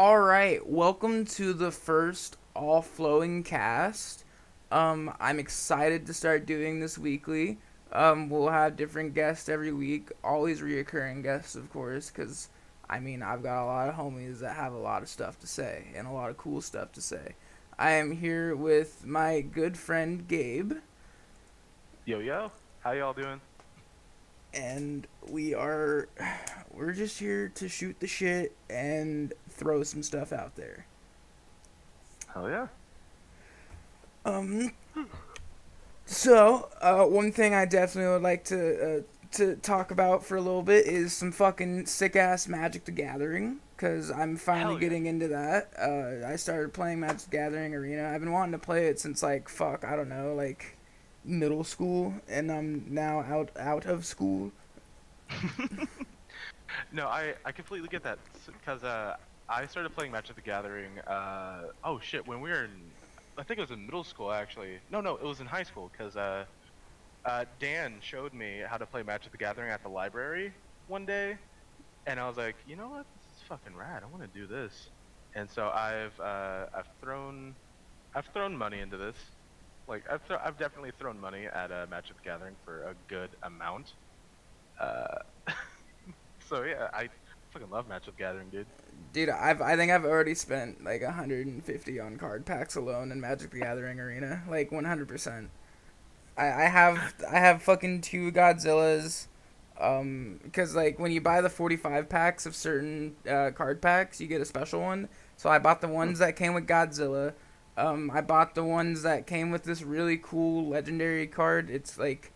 All right, welcome to the first all flowing cast. I'm excited to start doing this weekly. We'll have different guests every week, always reoccurring guests, of course, because I've got a lot of homies that have a lot of stuff to say and a lot of cool stuff to say. I am here with my good friend Gabe, Yo, yo, how y'all doing? and we're just here to shoot the shit and throw some stuff out there. Hell yeah. Um, one thing I definitely would like to talk about for a little bit is some fucking sick ass Magic the Gathering, because I'm finally Hell yeah. getting into that. I started playing Magic the Gathering Arena. I've been wanting to play it since I don't know, like middle school, and I'm now out of school. No, I completely get that because I started playing Magic the Gathering. Oh shit, when we were in, I think it was in middle school actually. No, it was in high school because Dan showed me how to play Magic the Gathering at the library one day, and I was like, you know what, this is fucking rad. I want to do this, and so I've thrown money into this. Like I've definitely thrown money at Magic the Gathering for a good amount. Uh, So yeah, I fucking love Magic the Gathering, dude. Dude, I think I've already spent like 150 on card packs alone in Magic the Gathering Arena, like 100%. I have fucking two Godzillas. Because like when you buy the 45 packs of certain card packs, you get a special one. So I bought the Hmm. ones that came with Godzilla. I bought the ones that came with this really cool legendary card. It's like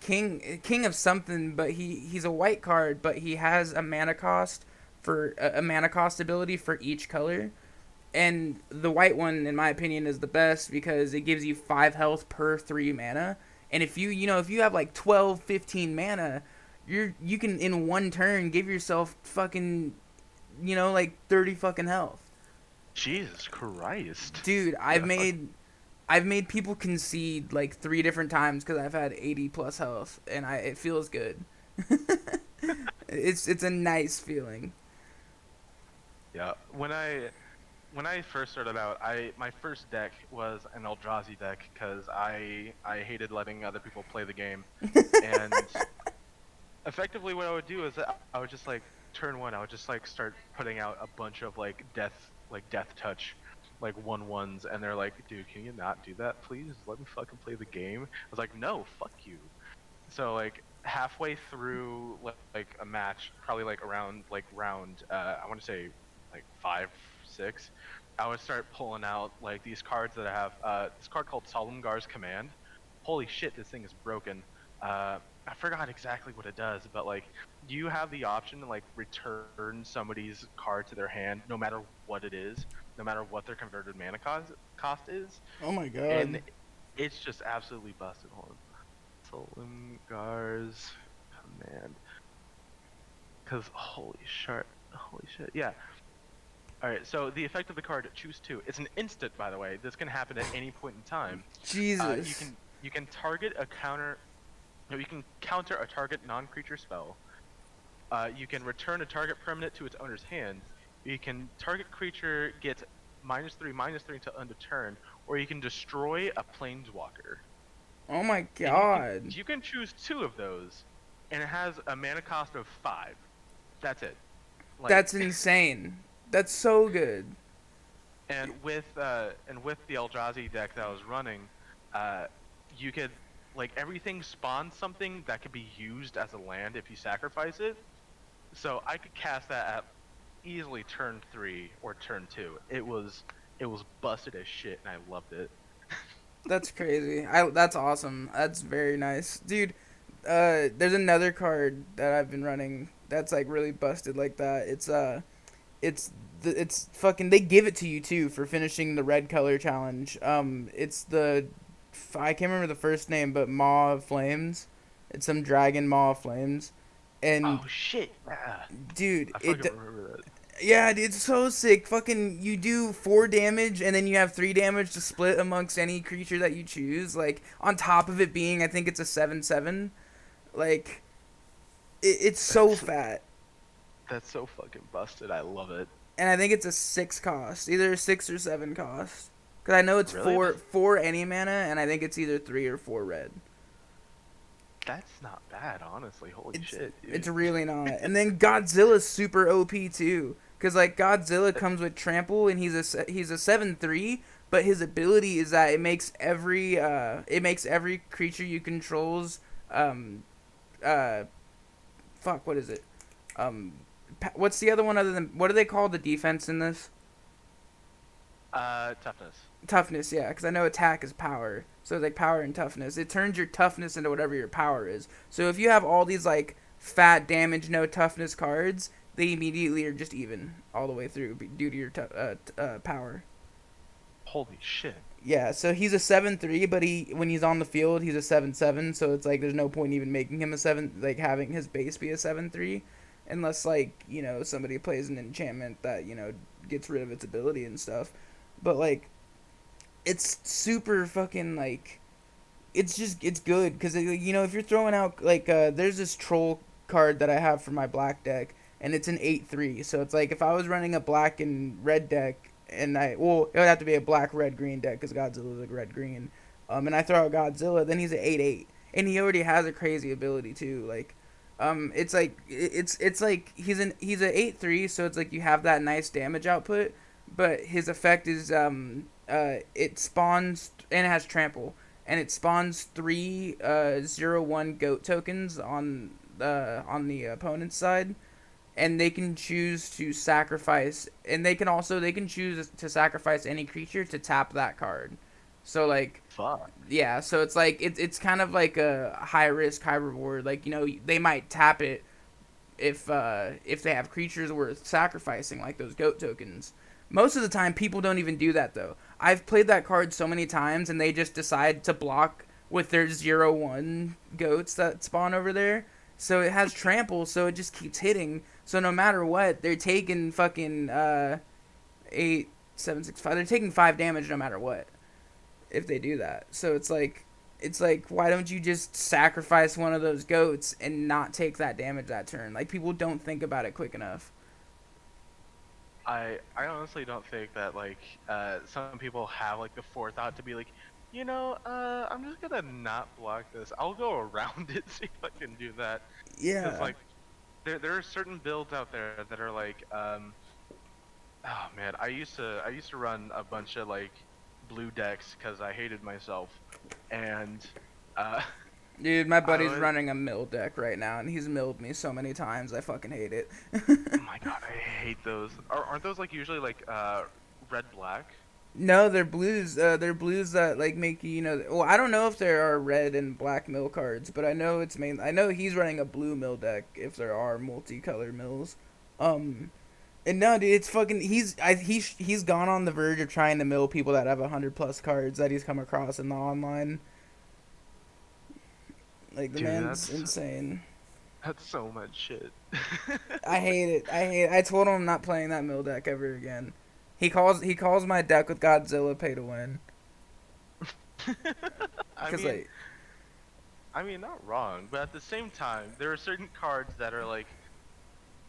King of something, but he's a white card, but he has a mana cost for a mana cost ability for each color. And the white one, in my opinion, is the best because it gives you 5 health per 3 mana. And if you have like 12, 15 mana, you can in one turn give yourself fucking like 30 fucking health. Jesus Christ. Dude, I've Yeah, fuck. made I've made people concede like 3 different times because I've had 80 plus health, and it feels good. It's a nice feeling. Yeah. When I first started out, I my first deck was an Eldrazi deck because I hated letting other people play the game, and effectively what I would do is I would just like turn one, I would just like start putting out a bunch of death touch, like one ones, and they're like, dude, can you not do that, please? Let me fucking play the game. I was like, no, fuck you. So like halfway through like a match, probably like around like round I want to say like 5, 6, I would start pulling out like these cards that I have. This card called Solemngar's Command. Holy shit, this thing is broken. I forgot exactly what it does, but like you have the option to like return somebody's card to their hand, no matter what it is, no matter what their converted mana cost is, Oh my god. and it's just absolutely busted. Hold on. Solungar's Command. Because holy shit, yeah. All right. So the effect of the card, choose two. It's an instant, by the way. This can happen at any point in time. You Jesus. can target a counter. No, you can counter a target non-creature spell. You can return a target permanent to its owner's hand. You can target creature gets -3/-3 until end of turn, or you can destroy a planeswalker. Oh my And you can god. you can choose two of those, and it has a mana cost of 5. That's it. Like, That's insane. That's so good. and with the Eldrazi deck that I was running, uh, you could like everything spawns something that could be used as a land if you sacrifice it. So I could cast that at easily turn 3 or turn 2. It was busted as shit, and I loved it. That's crazy. That's awesome. That's very nice. Dude, there's another card that I've been running that's like really busted like that. It's fucking they give it to you too for finishing the red color challenge. It's the I can't remember the first name, but Maw of Flames. It's some dragon Maw of Flames, and Oh shit! Yeah, dude, I fucking it remember that. yeah, dude, it's so sick. Fucking, you do 4 damage, and then you have 3 damage to split amongst any creature that you choose. Like on top of it being, I think it's a 7/7. Like it's so That's fat. that's so fucking busted. I love it. and I think it's a 6 cost, either a 6 or 7 cost. Cause I know it's Really? four any mana, and I think it's either 3 or 4 red. That's not bad, honestly. Holy It's shit, it's dude. really not. And then Godzilla's super OP too, cause like Godzilla comes with trample, and he's a 7/3, but his ability is that it makes every creature you controls um uh fuck, what is it, um what's the other one other than, what do they call the defense in this? Toughness. Toughness, yeah, because I know attack is power. So it's like power and toughness. It turns your toughness into whatever your power is. So if you have all these like fat damage, no toughness cards, they immediately are just even all the way through due to your power. Holy shit. Yeah, so he's a 7/3, but he when he's on the field, he's a 7/7. So it's like there's no point even making him a seven, like having his base be a 7/3, unless like somebody plays an enchantment that gets rid of its ability and stuff. But like it's super fucking like it's good because if you're throwing out like there's this troll card that I have for my black deck, and it's an 8/3. So it's like if I was running a black and red deck, and it would have to be a black red green deck because Godzilla's like red green, and I throw out Godzilla, then he's an 8/8, and he already has a crazy ability too. Like it's like it's like he's an 8/3, so it's like you have that nice damage output, but his effect is it spawns, and it has trample, and it spawns three 0/1 goat tokens on the opponent's side, and they can choose to sacrifice, and they can choose to sacrifice any creature to tap that card. So like Fuck. yeah, so it's like it's kind of like a high risk, high reward. Like they might tap it if they have creatures worth sacrificing, like those goat tokens. Most of the time, people don't even do that though. I've played that card so many times, and they just decide to block with their 0/1 goats that spawn over there. So it has trample, so it just keeps hitting. So no matter what, they're taking fucking 8, 7, 6, 5. They're taking 5 damage no matter what if they do that. So it's like why don't you just sacrifice one of those goats and not take that damage that turn? Like people don't think about it quick enough. I honestly don't think that like some people have like the forethought to be like, I'm just gonna not block this. I'll go around it, see if I can do that. Because Yeah. like there are certain builds out there that are like oh man, I used to run a bunch of like blue decks because I hated myself, and uh Dude, my I buddy's was running a mill deck right now, and he's milled me so many times. I fucking hate it. oh my god, I hate those. Aren't those like usually like red black? No, they're blues. They're blues that like make you. Well, I don't know if there are red and black mill cards, but I know it's main. I know he's running a blue mill deck. If there are multicolor mills, um, and no, dude, it's fucking. He's gone on the verge of trying to mill people that have 100 plus cards that he's come across in the online. Like the Dude, man's that's insane. that's so much shit. I hate it. I hate it. I told him I'm not playing that mill deck ever again. He calls my deck with Godzilla pay to win. I Cause mean, like not wrong, but at the same time, there are certain cards that are like,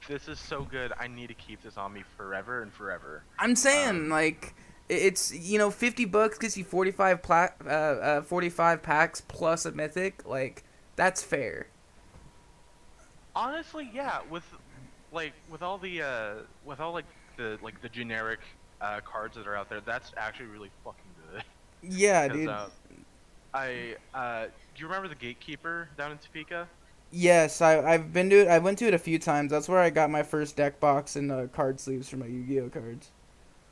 this is so good, I need to keep this on me forever and forever. I'm saying, Um, like it's $50 gets you 45 packs plus a mythic. Like that's fair. Honestly, yeah, with all the with all like the generic cards that are out there, that's actually really fucking good. Yeah, Cause dude. do you remember the Gatekeeper down in Topeka? Yes, I've been to it. I went to it a few times. That's where I got my first deck box and card sleeves for my Yu-Gi-Oh cards.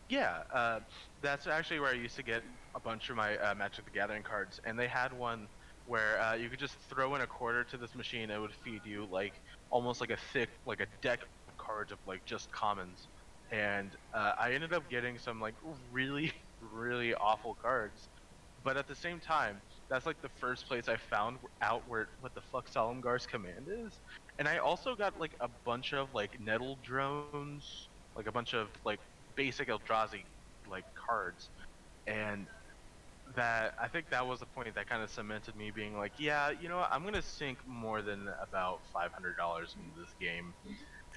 Yeah, that's actually where I used to get a bunch of my Magic the Gathering cards, and they had one where you could just throw in a quarter to this machine, it would feed you like almost like a thick, like a deck of cards of like just commons, and I ended up getting some like really, really awful cards, but at the same time, that's like the first place I found out where what the fuck Solemngar's command is, and I also got like a bunch of like Nettle drones, like a bunch of like basic Eldrazi like cards, and that I think that was the point that kind of cemented me being like, yeah, you know what, I'm gonna sink more than about $500 into this game.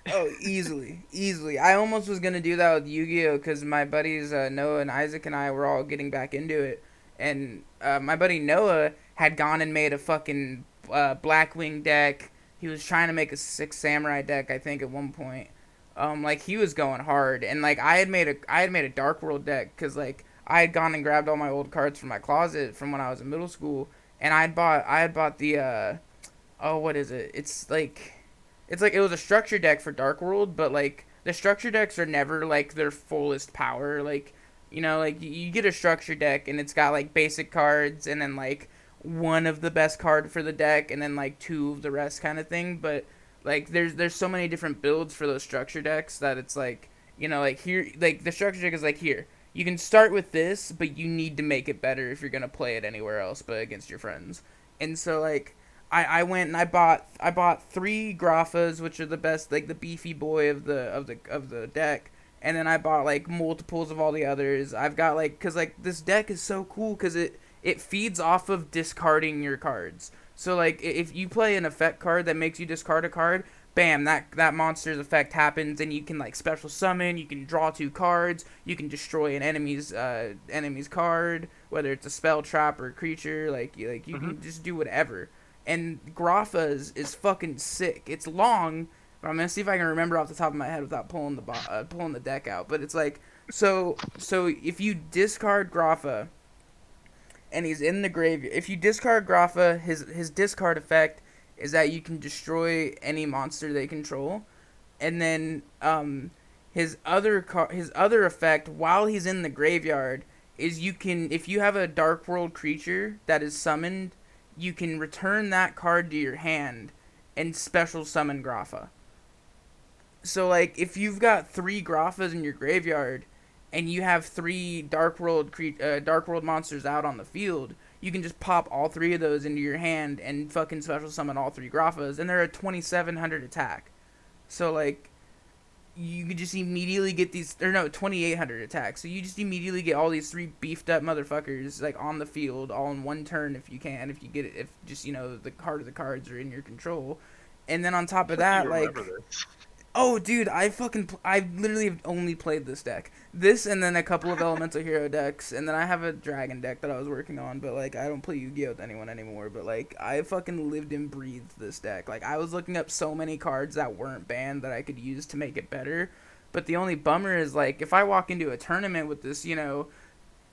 Oh, easily, easily. I almost was gonna do that with Yu-Gi-Oh because my buddies Noah and Isaac and I were all getting back into it, and my buddy Noah had gone and made a fucking Blackwing deck. He was trying to make a Six Samurai deck, I think, at one point. Like he was going hard, and like I had made a Dark World deck because like I had gone and grabbed all my old cards from my closet from when I was in middle school, and I had bought the oh, what is it? It's like it was a structure deck for Dark World, but like the structure decks are never like their fullest power. Like, like you get a structure deck and it's got like basic cards and then like one of the best card for the deck and then like two of the rest kind of thing. But like there's so many different builds for those structure decks that it's like, like here, like the structure deck is like here. You can start with this, but you need to make it better if you're gonna play it anywhere else but against your friends. And so like I went and I bought three Grafas, which are the best, like the beefy boy of the deck, and then I bought like multiples of all the others. I've got like because like this deck is so cool because it feeds off of discarding your cards. So like if you play an effect card that makes you discard a card, bam, that monster's effect happens, and you can like special summon. You can draw two cards. You can destroy an enemy's card, whether it's a spell, trap, or creature. Like you Hmm. can just do whatever. And Grafa's is fucking sick. It's long, but I'm gonna see if I can remember off the top of my head without pulling the deck out. But it's like so if you discard Grafa and he's in the graveyard, if you discard Grafa, his discard effect is that you can destroy any monster they control, and then his other effect while he's in the graveyard is you can, if you have a Dark World creature that is summoned, you can return that card to your hand and special summon Grafa. So like if you've got three Grafas in your graveyard and you have three Dark World monsters out on the field, you can just pop all three of those into your hand and fucking special summon all three Grafas, and they're a 2700 attack. So like you could just immediately get these, or no, 2800 attacks. So you just immediately get all these three beefed up motherfuckers like on the field all in one turn if you can, if you get it, if just the heart of the cards are in your control. And then on top I of feel like you that, remember like, this. oh dude, I literally have only played this deck, this and then a couple of elemental hero decks, and then I have a dragon deck that I was working on, but like I don't play Yu-Gi-Oh with anyone anymore. But like I fucking lived and breathed this deck. Like I was looking up so many cards that weren't banned that I could use to make it better. But the only bummer is like if I walk into a tournament with this,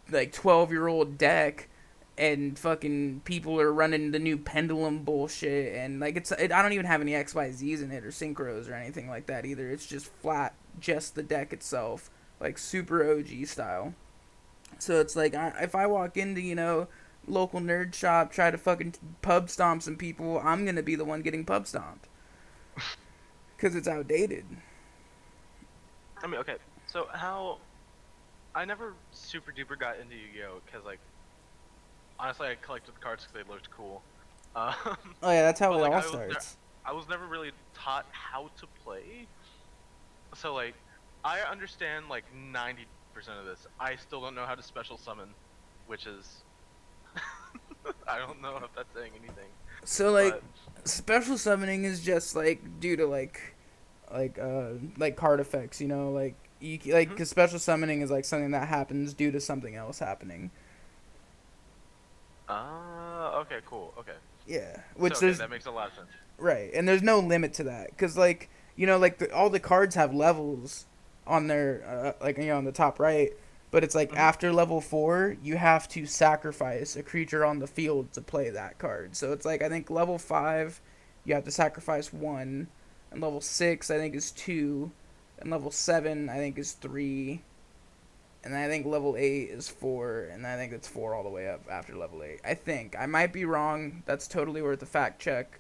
like 12-year-old deck, and fucking people are running the new pendulum bullshit, and like I don't even have any XYZs in it or synchros or anything like that either. It's just flat, just the deck itself, like super OG style. So it's like if I walk into local nerd shop, try to fucking pub stomp some people, I'm gonna be the one getting pub stomped because it's outdated. I mean, okay. So how I never super duper got into Yu-Gi-Oh because like honestly I collected the cards because they looked cool. Um, Oh yeah, that's how but it like all starts. I was never really taught how to play. So like I understand like 90% of this. I still don't know how to special summon, which is I don't know if that's saying anything. So like But special summoning is just like due to like card effects, like like mhm. cause special summoning is like something that happens due to something else happening. Okay, cool. Okay. Yeah, So which okay, there's that makes a lot of sense. right, and there's no limit to that, cause like like all the cards have levels on their like on the top right, but it's like Mhm. after level 4 you have to sacrifice a creature on the field to play that card. So it's like I think level 5 you have to sacrifice one, and level 6 I think is 2, and level 7 I think is 3, and I think level 8 is 4, and I think it's 4 all the way up after level 8. I think I might be wrong. That's totally worth a fact check.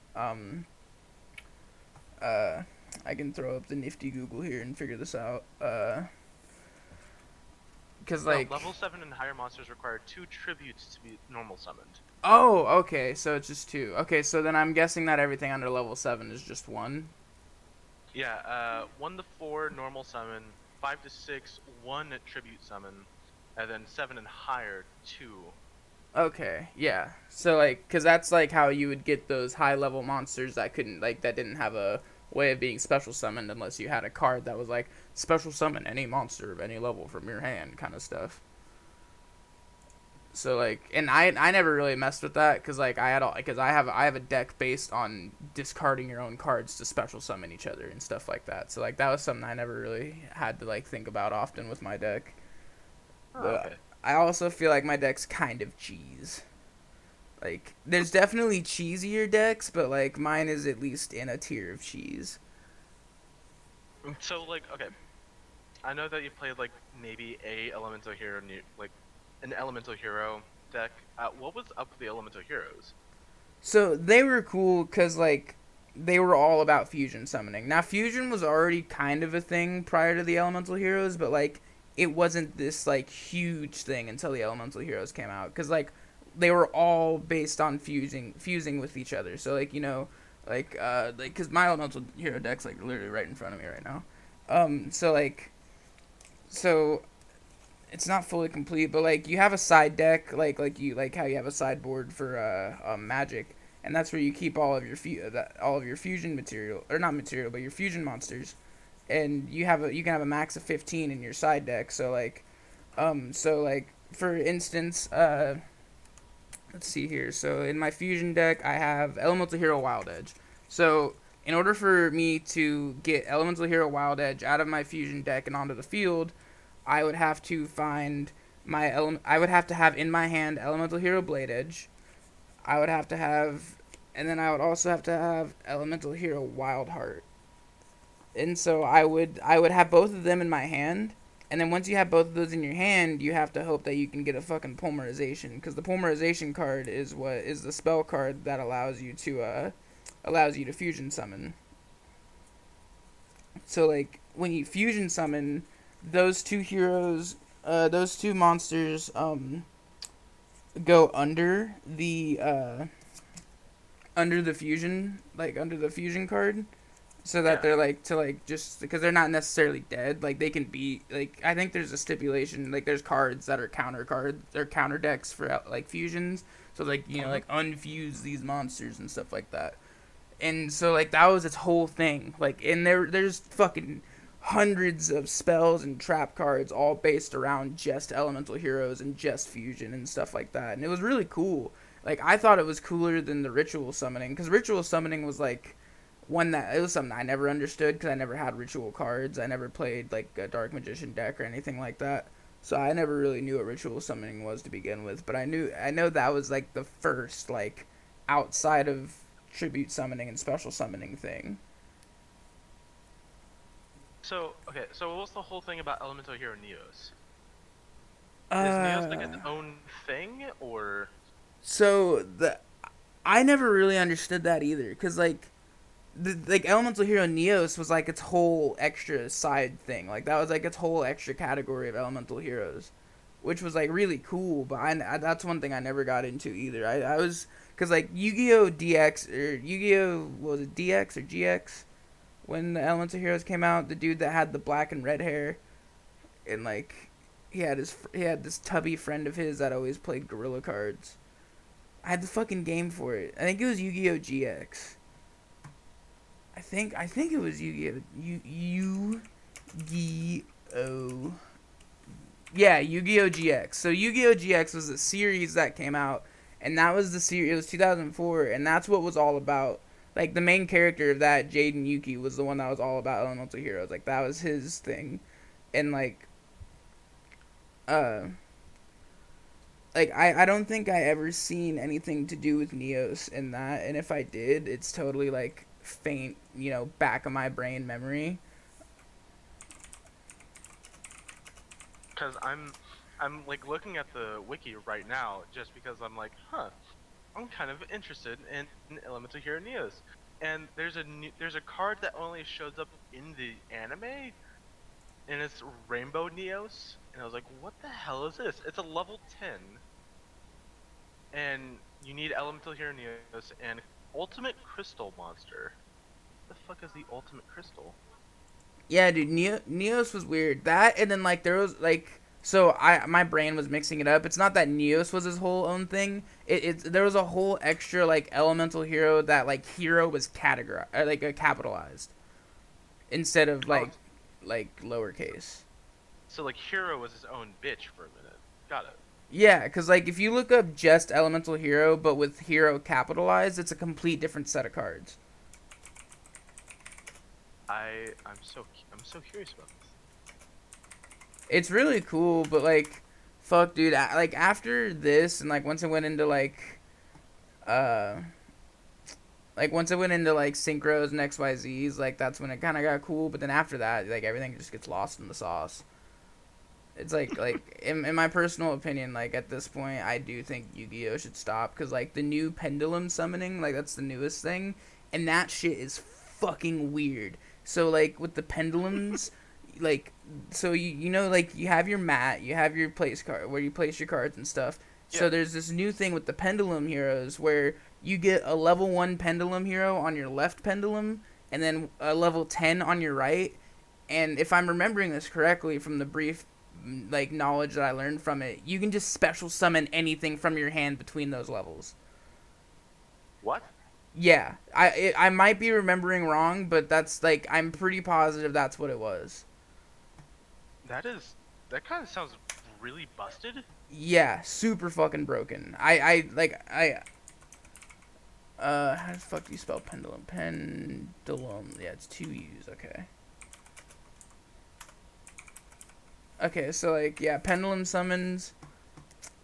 Uh, I can throw up the nifty Google here and figure this out. Cause No, like, level 7 and higher monsters require 2 tributes to be normal summoned. oh, okay, so it's just 2. Okay, so then I'm guessing that everything under level 7 is just 1. Yeah, 1 to 4 normal summon, 5 to 6 1 tribute summon, and then 7 and higher 2. Okay, yeah. So like, cause that's like how you would get those high level monsters that couldn't, like, that didn't have a way of being special summoned unless you had a card that was like special summon any monster of any level from your hand kind of stuff. So like, and I never really messed with that because like I had all because I have a deck based on discarding your own cards to special summon each other and stuff like that. So like that was something I never really had to like think about often with my deck. Oh, But okay. I also feel like my deck's kind of cheese. Like there's definitely cheesier decks, but like mine is at least in a tier of cheese. So like, okay, I know that you played like maybe a elemental hero, like an elemental hero deck. What was up with the elemental heroes? So they were cool because like they were all about fusion summoning. Now fusion was already kind of a thing prior to the elemental heroes, but like it wasn't this like huge thing until the elemental heroes came out because like they were all based on fusing with each other. So like like because my elemental hero deck's like literally right in front of me right now. So like so it's not fully complete, but like you have a side deck, like you like how you have a sideboard for magic, and that's where you keep all of your all of your fusion material or not material, but your fusion monsters, and you can have a max of 15 in your side deck. So like for instance, let's see here. So in my fusion deck, I have Elemental Hero Wild Edge. So in order for me to get Elemental Hero Wild Edge out of my fusion deck and onto the field, I would have to find I would have to have in my hand Elemental Hero Blade Edge. I would have to have, and then I would also have to have Elemental Hero Wild Heart. And so I would have both of them in my hand. And then once you have both of those in your hand, you have to hope that you can get a fucking Polymerization, because the Polymerization card is what is the spell card that allows you to fusion summon. So like when you fusion summon, those two heroes, those two monsters, go under the fusion, like under the fusion card, so that Yeah. they're like to like just because they're not necessarily dead. Like they can be like I think there's a stipulation like there's cards that are counter cards or counter decks for like fusions. So like Mhm. like unfuse these monsters and stuff like that. And so like that was its whole thing. Like and there's fucking hundreds of spells and trap cards all based around just elemental heroes and just fusion and stuff like that. And it was really cool. Like I thought it was cooler than the ritual summoning because ritual summoning was like one that it was something I never understood because I never had ritual cards. I never played like a dark magician deck or anything like that. So I never really knew what ritual summoning was to begin with, but I know that was like the first like outside of tribute summoning and special summoning thing. So okay, so what's the whole thing about elemental hero Neos? Is Neos like its Uh, own thing, or so the I never really understood that either, cause like Elemental Hero Neos was like its whole extra side thing. Like that was like its whole extra category of Elemental Heroes, which was like really cool. But that's one thing I never got into either. I was because like Yu-Gi-Oh DX or Yu-Gi-Oh was it DX or GX when the Elemental Heroes came out. The dude that had the black and red hair and like he had this tubby friend of his that always played Gorilla cards. I had the fucking game for it. I think it was Yu-Gi-Oh GX. I think it was Yu-Gi-Oh. Yu-Gi-Oh. Yeah, Yu-Gi-Oh GX. So Yu-Gi-Oh GX was a series that came out, and that was the series. It was 2004, and that's what was all about. Like the main character of that, Jaden Yuki, was the one that was all about elemental heroes. Like that was his thing, and uh, I don't think I ever seen anything to do with Neos in that, and if I did, it's totally like faint, back of my brain memory. because I'm like looking at the wiki right now just because I'm like, huh, I'm kind of interested in elemental hero Neos, and there's a card that only shows up in the anime, and it's Rainbow Neos, and I was like, what the hell is this? It's a level 10, and you need elemental hero Neos and ultimate crystal monster. The fuck is the ultimate crystal? Yeah, dude, Neos was weird. That and then like there was like So my brain was mixing it up. It's not that Neos was his whole own thing. There was a whole extra like elemental hero that like hero was categorized like capitalized instead of Oh, like lowercase. so like Hero was his own bitch for a minute. Got it. Yeah, because like if you look up just elemental hero but with hero capitalized, it's a complete different set of cards. I'm so curious about this. It's really cool, but like, fuck, dude. Like after this and like uh once I went into like synchros and XYZs, like that's when it kind of got cool. But then after that, like everything just gets lost in the sauce. It's like in my personal opinion, like at this point, I do think Yu-Gi-Oh should stop because like the new pendulum summoning, like that's the newest thing, and that shit is fucking weird. So like with the pendulums, like so you know like you have your mat, you have your place card where you place your cards and stuff. Yeah. So there's this new thing with the pendulum heroes where you get a level 1 pendulum hero on your left pendulum and then a level 10 on your right. And if I'm remembering this correctly from the brief like knowledge that I learned from it, you can just special summon anything from your hand between those levels. What? Yeah, I might be remembering wrong, but that's like I'm pretty positive that's what it was. That is. That kind of sounds really busted. Yeah, super fucking broken. How the fuck do you spell pendulum? Pendulum. Yeah, it's two U's. Okay. Okay, so like yeah, pendulum summons.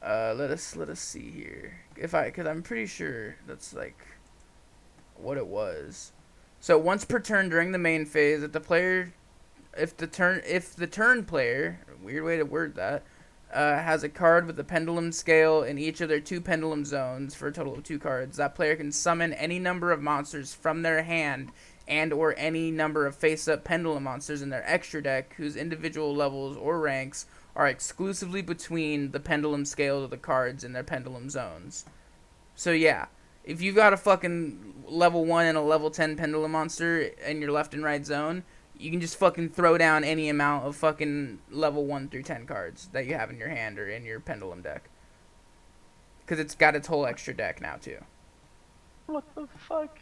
Let us see here. Cause I'm pretty sure that's like what it was. So once per turn during the main phase, if the turn player, weird way to word that, has a card with a pendulum scale in each of their two pendulum zones for a total of two cards, that player can summon any number of monsters from their hand and or any number of face-up pendulum monsters in their extra deck whose individual levels or ranks are exclusively between the pendulum scales of the cards in their pendulum zones. So yeah, if you got a fucking level 1 and a level 10 pendulum monster in your left and right zone, you can just fucking throw down any amount of fucking level 1 through 10 cards that you have in your hand or in your pendulum deck. Because it's got its whole extra deck now, too. What the fuck?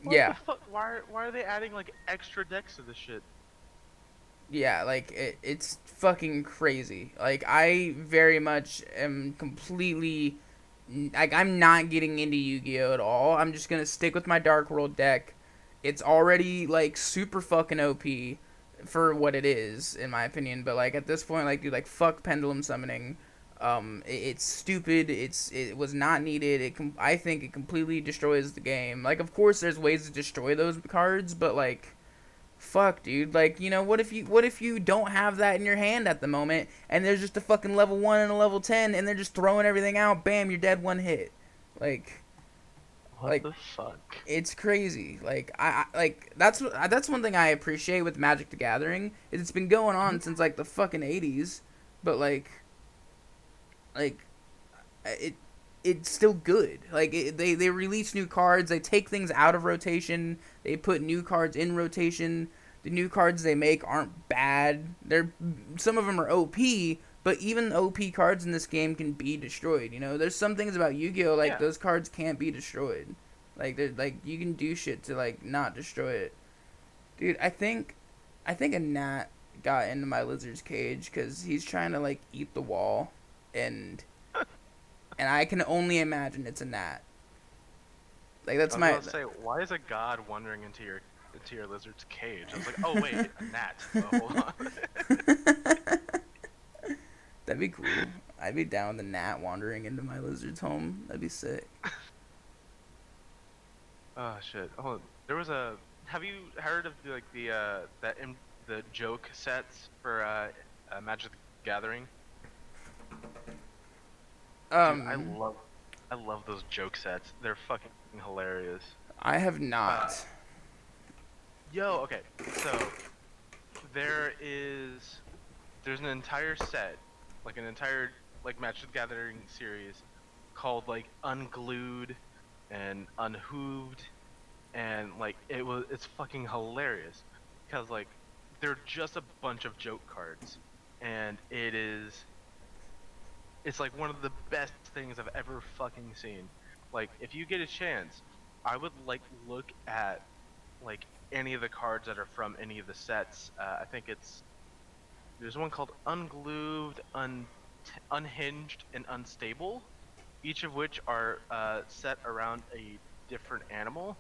What the Yeah. fuck? Why are they adding like extra decks to this shit? Yeah, like, it's fucking crazy. Like, I very much am completely. Like, I'm not getting into Yu Gi Oh! At all. I'm just gonna stick with my Dark World deck. It's already, like, super fucking OP for what it is, in my opinion. But, like, at this point, like, dude, like, fuck Pendulum Summoning. It's stupid. It was not needed. I think it completely destroys the game. Like, of course, there's ways to destroy those cards, but like, fuck, dude. Like, what if you don't have that in your hand at the moment, and there's just a fucking level 1 and a level 10, and they're just throwing everything out. Bam, you're dead one hit. Like, What like the fuck? it's crazy. Like that's one thing I appreciate with Magic the Gathering is it's been going Mhm. on since like the fucking 80s, but like it it's still good. Like they release new cards, they take things out of rotation, they put new cards in rotation. The new cards they make aren't bad. They're some of them are OP, but even OP cards in this game can be destroyed. You know, there's some things about Yu-Gi-Oh like Yeah. those cards can't be destroyed. Like they're like you can do shit to like not destroy it. Dude, I think a gnat got into my lizard's cage cuz he's trying to like eat the wall and I can only imagine it's a gnat. Like I that's was my about to say, why is a god wandering into your lizard's cage? I was like, oh wait, a gnat. Hold on. that'd be cool. I'd be down with the gnat wandering into my lizard's home. That'd be sick. Oh shit. Oh, there was a. Have you heard of the joke sets for Magic the Gathering? Dude, Um, I love those joke sets. They're fucking hilarious. I have Uh, not. okay. So there's an entire set, like an entire like Magic the Gathering series called like Unglued and Unhooved, and like it's fucking hilarious because like they're just a bunch of joke cards, and it's like one of the best things I've ever fucking seen. Like if you get a chance, I would like look at like any of the cards that are from any of the sets. I think there's one called Unglued, Unhinged, and Unstable, each of which are set around a different animal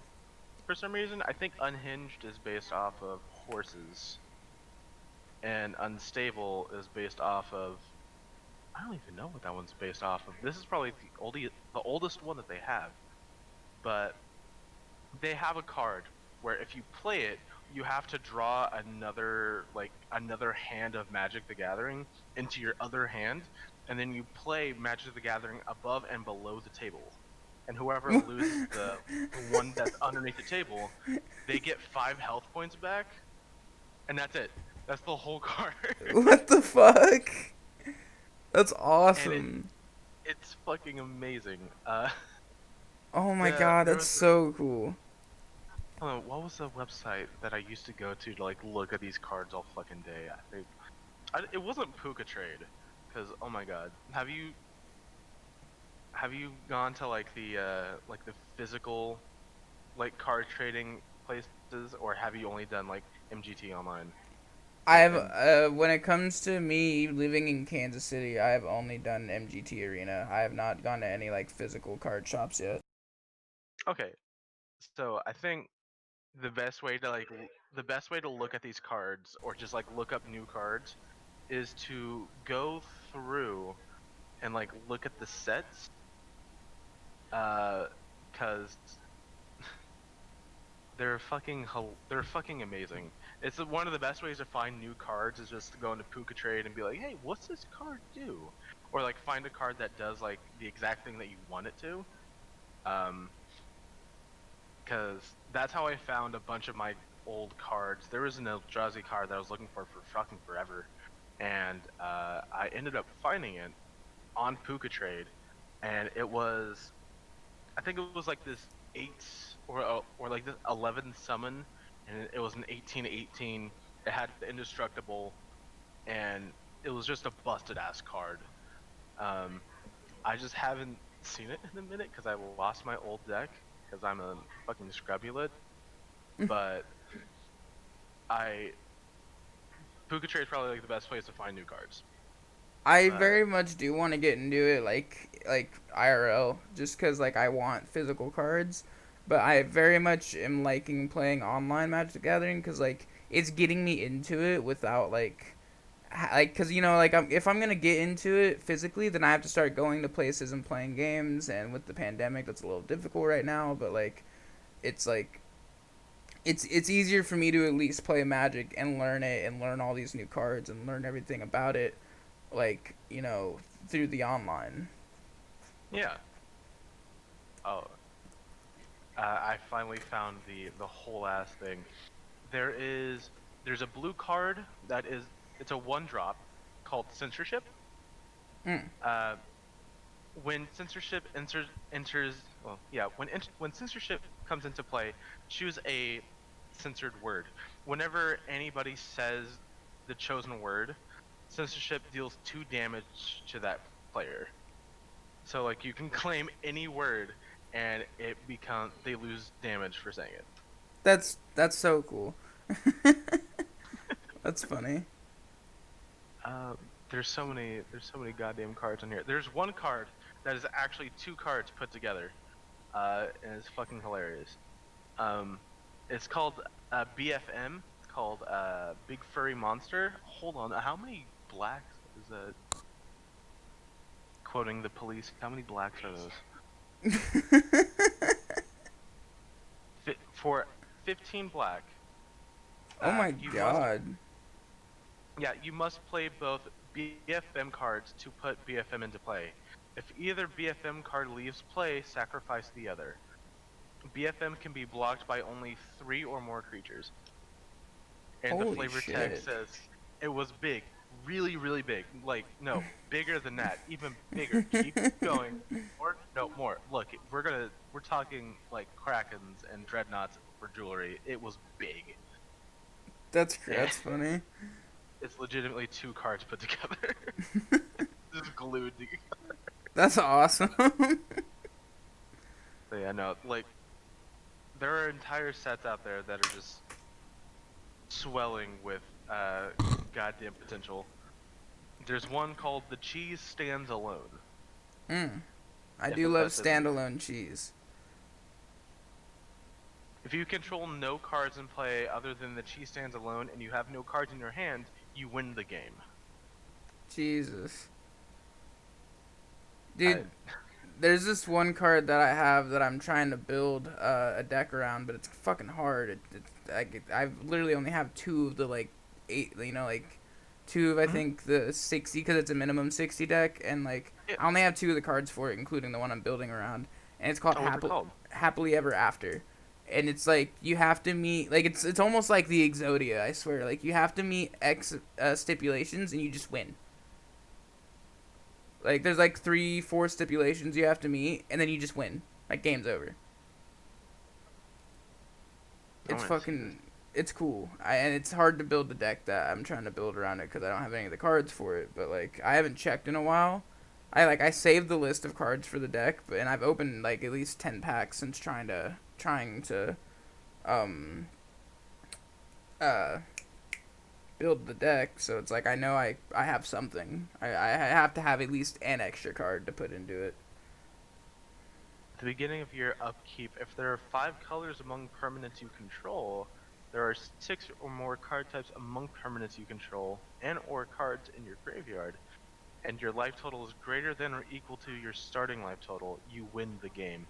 for some reason. I think Unhinged is based off of horses, and Unstable is based off of I don't even know what that one's based off of. This is probably the oldest one that they have, but they have a card where if you play it, you have to draw another hand of Magic the Gathering into your other hand, and then you play Magic the Gathering above and below the table. And whoever loses the one that's underneath the table, they get 5 health points back, and that's it. That's the whole card. What the fuck? That's And awesome. it's fucking amazing. Oh my god, There that's was so cool. what was the website that I used to go to like look at these cards all fucking day? I think it wasn't Puka Trade, because oh my god, have you gone to like the physical like card trading places, or have you only done like MGT online? I've And when it comes to me living in Kansas City, I have only done MGT Arena. I have not gone to any like physical card shops yet. okay, so I think the best way to look at these cards or just like look up new cards is to go through and like look at the sets, because they're fucking amazing. It's one of the best ways to find new cards is just to go into Puka Trade and be like, hey, what's this card do? Or like find a card that does like the exact thing that you want it to. Um, because that's how I found a bunch of my old cards. There was an Eldrazi card that I was looking for fucking forever, and I ended up finding it on Puka Trade, and I think it was like this 8 or like this 11 summon, and it was an 18/18. It had the indestructible, and it was just a busted ass card. Um, I just haven't seen it in a minute because I lost my old deck because I'm a fucking scrubullet. But I Puka Trade is probably like the best place to find new cards. I But very much do want to get into it like IRL just cuz like I want physical cards, but I very much am liking playing online Magic the Gathering cuz like it's getting me into it without like cuz like if I'm going to get into it physically, then I have to start going to places and playing games, and with the pandemic that's a little difficult right now, but it's like it's easier for me to at least play Magic and learn it and learn all these new cards and learn everything about it, like through the online. yeah. Oh, I finally found the whole ass thing. There is there's a blue card that is it's a 1 drop called censorship. Mm. Uh, when censorship enters well yeah when censorship comes into play, choose a censored word. Whenever anybody says the chosen word, censorship deals 2 damage to that player. So like you can claim any word and they lose damage for saying it. That's so cool. That's funny. uh, there's so many goddamn cards on here. There's one card that is actually 2 cards put together, and it's fucking hilarious. Um, it's called BFM. It's called Big Furry Monster. Hold on, how many blacks is that? Quoting the police, how many blacks are those? For 15 black, Oh my you must god. you must play both BFM cards to put BFM into play. If either BFM card leaves play, sacrifice the other. BFM can be blocked by only 3 or more creatures. And the Holy flavor text shit. says it was big, really, really big. Like, no, bigger than that, even bigger. Keep going. Or no, more. Look, we're talking like krakens and dreadnoughts for jewelry. It was big. That's And that's funny. it's legitimately two cards put together, just glued together. That's awesome. So yeah, no, like there are entire sets out there that are just swelling with goddamn potential. There's one called The Cheese Stands Alone, Mm, I if do love that doesn't. standalone cheese. If you control no cards in play other than the cheese stands alone and you have no cards in your hand, you win the game. Jesus. I, Dude, there's this one card that I have that I'm trying to build a deck around, but it's fucking hard. I literally only have two of the like eight, like two of I mhm. think the 60 because it's a minimum 60 deck, and like Yeah. I only have two of the cards for it, including the one I'm building around, and it's called Oh, what's it called? Happily Ever After, and it's like you have to meet like it's almost like the Exodia. I swear, like you have to meet X stipulations and you just win. Like there's like three, four stipulations you have to meet, and then you just win. Like game's over. I It's want to see this. fucking, it's cool. And it's hard to build the deck that I'm trying to build around it because I don't have any of the cards for it. But like I haven't checked in a while. I saved the list of cards for the deck, and I've opened like at least 10 packs since trying to um uh build the deck. So it's like I know I have something. I have to have at least an extra card to put into it. At the beginning of your upkeep, if there are 5 colors among permanents you control, there are 6 or more card types among permanents you control, and or cards in your graveyard, and your life total is greater than or equal to your starting life total, you win the game.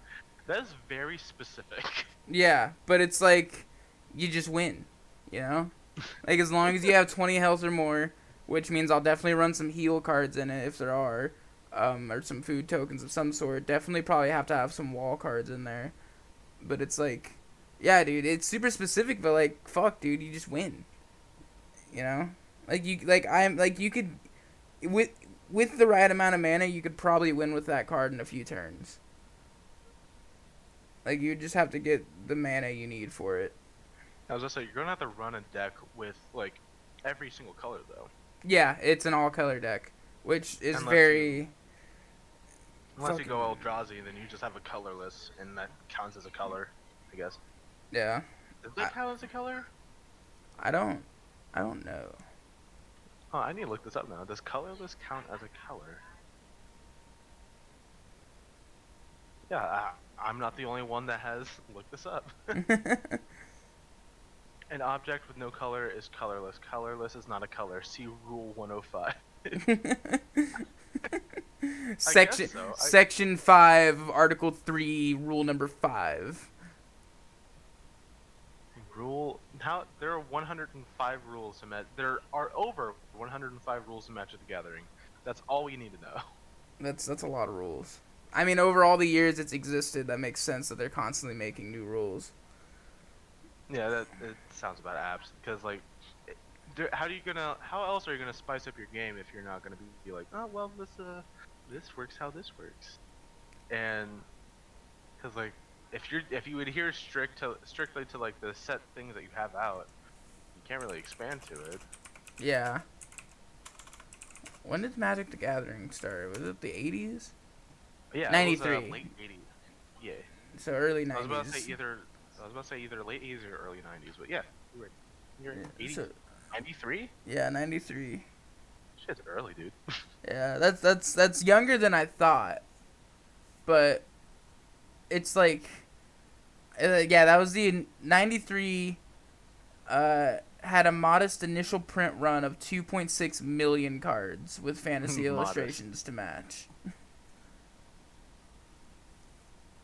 That is very specific. Yeah, but it's like you just win, you know? Like as long as you have 20 health or more, which means I'll definitely run some heal cards in it if there are, or some food tokens of some sort. Definitely probably have to have some wall cards in there. But it's like, yeah, dude, it's super specific, but like, fuck, dude, you just win. You know? Like you could with with the right amount of mana, you could probably win with that card in a few turns. Like you just have to get the mana you need for it. I was gonna say you're gonna have to run a deck with like every single color though, Yeah, it's an all color deck, which is unless you very unless you fucking go Eldrazi, then you just have a colorless, and that counts as a color, I guess. yeah. Does I that count as a color? I don't I don't know. Oh, I need to look this up now. Does colorless count as a color? Yeah, I'm not the only one that has looked this up. An object with no color is colorless. Colorless is not a color. See Rule 105. I guess section so. Section 5, Article 3, Rule number 5. How there are 105 rules to match. There are over 105 rules to Magic the Gathering. That's all you need to know. That's a lot of rules. I mean, over all the years it's existed, that makes sense that they're constantly making new rules. Yeah, that it sounds about apps because like, how else are you gonna spice up your game if you're not gonna be like, oh well, this works how this works, and because like if you adhere strictly to like the set things that you have out, you can't really expand to it. Yeah. When did Magic the Gathering start? Was it the 80s? Yeah, it was 93. late 80s. Yeah, So early I was about to say 90s. either I was about to say either late 80s or early 90s, but yeah, you're Yeah, 80, so 93? yeah, 93. Shit's early, dude. Yeah, that's younger than I thought. But it's like yeah, that was the 93 had a modest initial print run of 2.6 million cards with fantasy Modest. illustrations to match.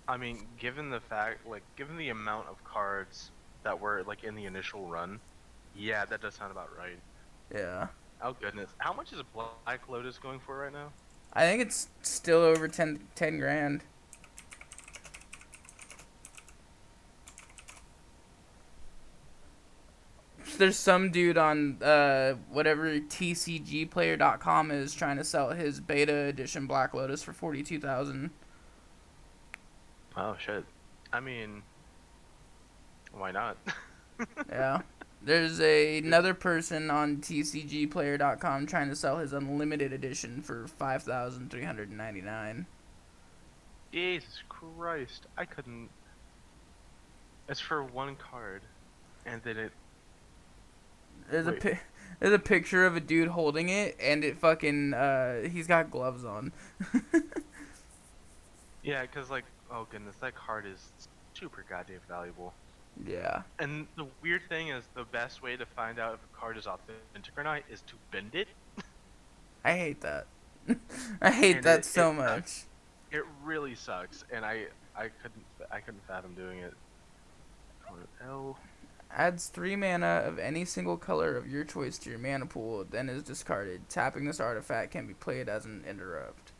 I mean, given the amount of cards that were like in the initial run, yeah, that does sound about right. Yeah. Oh goodness, how much is Black Lotus going for right now? I think it's still over 10 grand. There's some dude on whatever tcgplayer.com is trying to sell his beta edition Black Lotus for 42,000. Oh shit. I mean, why not? Yeah. There's another person on TCGplayer.com trying to sell his unlimited edition for 5,399. Jesus Christ, I couldn't. It's for one card, and then it. There's a Wait, pi- there's a picture of a dude holding it, and it fucking he's got gloves on. yeah, because like, oh goodness, that card is super goddamn valuable. Yeah, And the weird thing is, the best way to find out if a card is authentic or not is to bend it, I hate that. I hate and that it so sucks. much. It really sucks, and I couldn't fathom doing it. Oh, Adds 3 mana of any single color of your choice to your mana pool, then is discarded. Tapping this artifact can be played as an interrupt.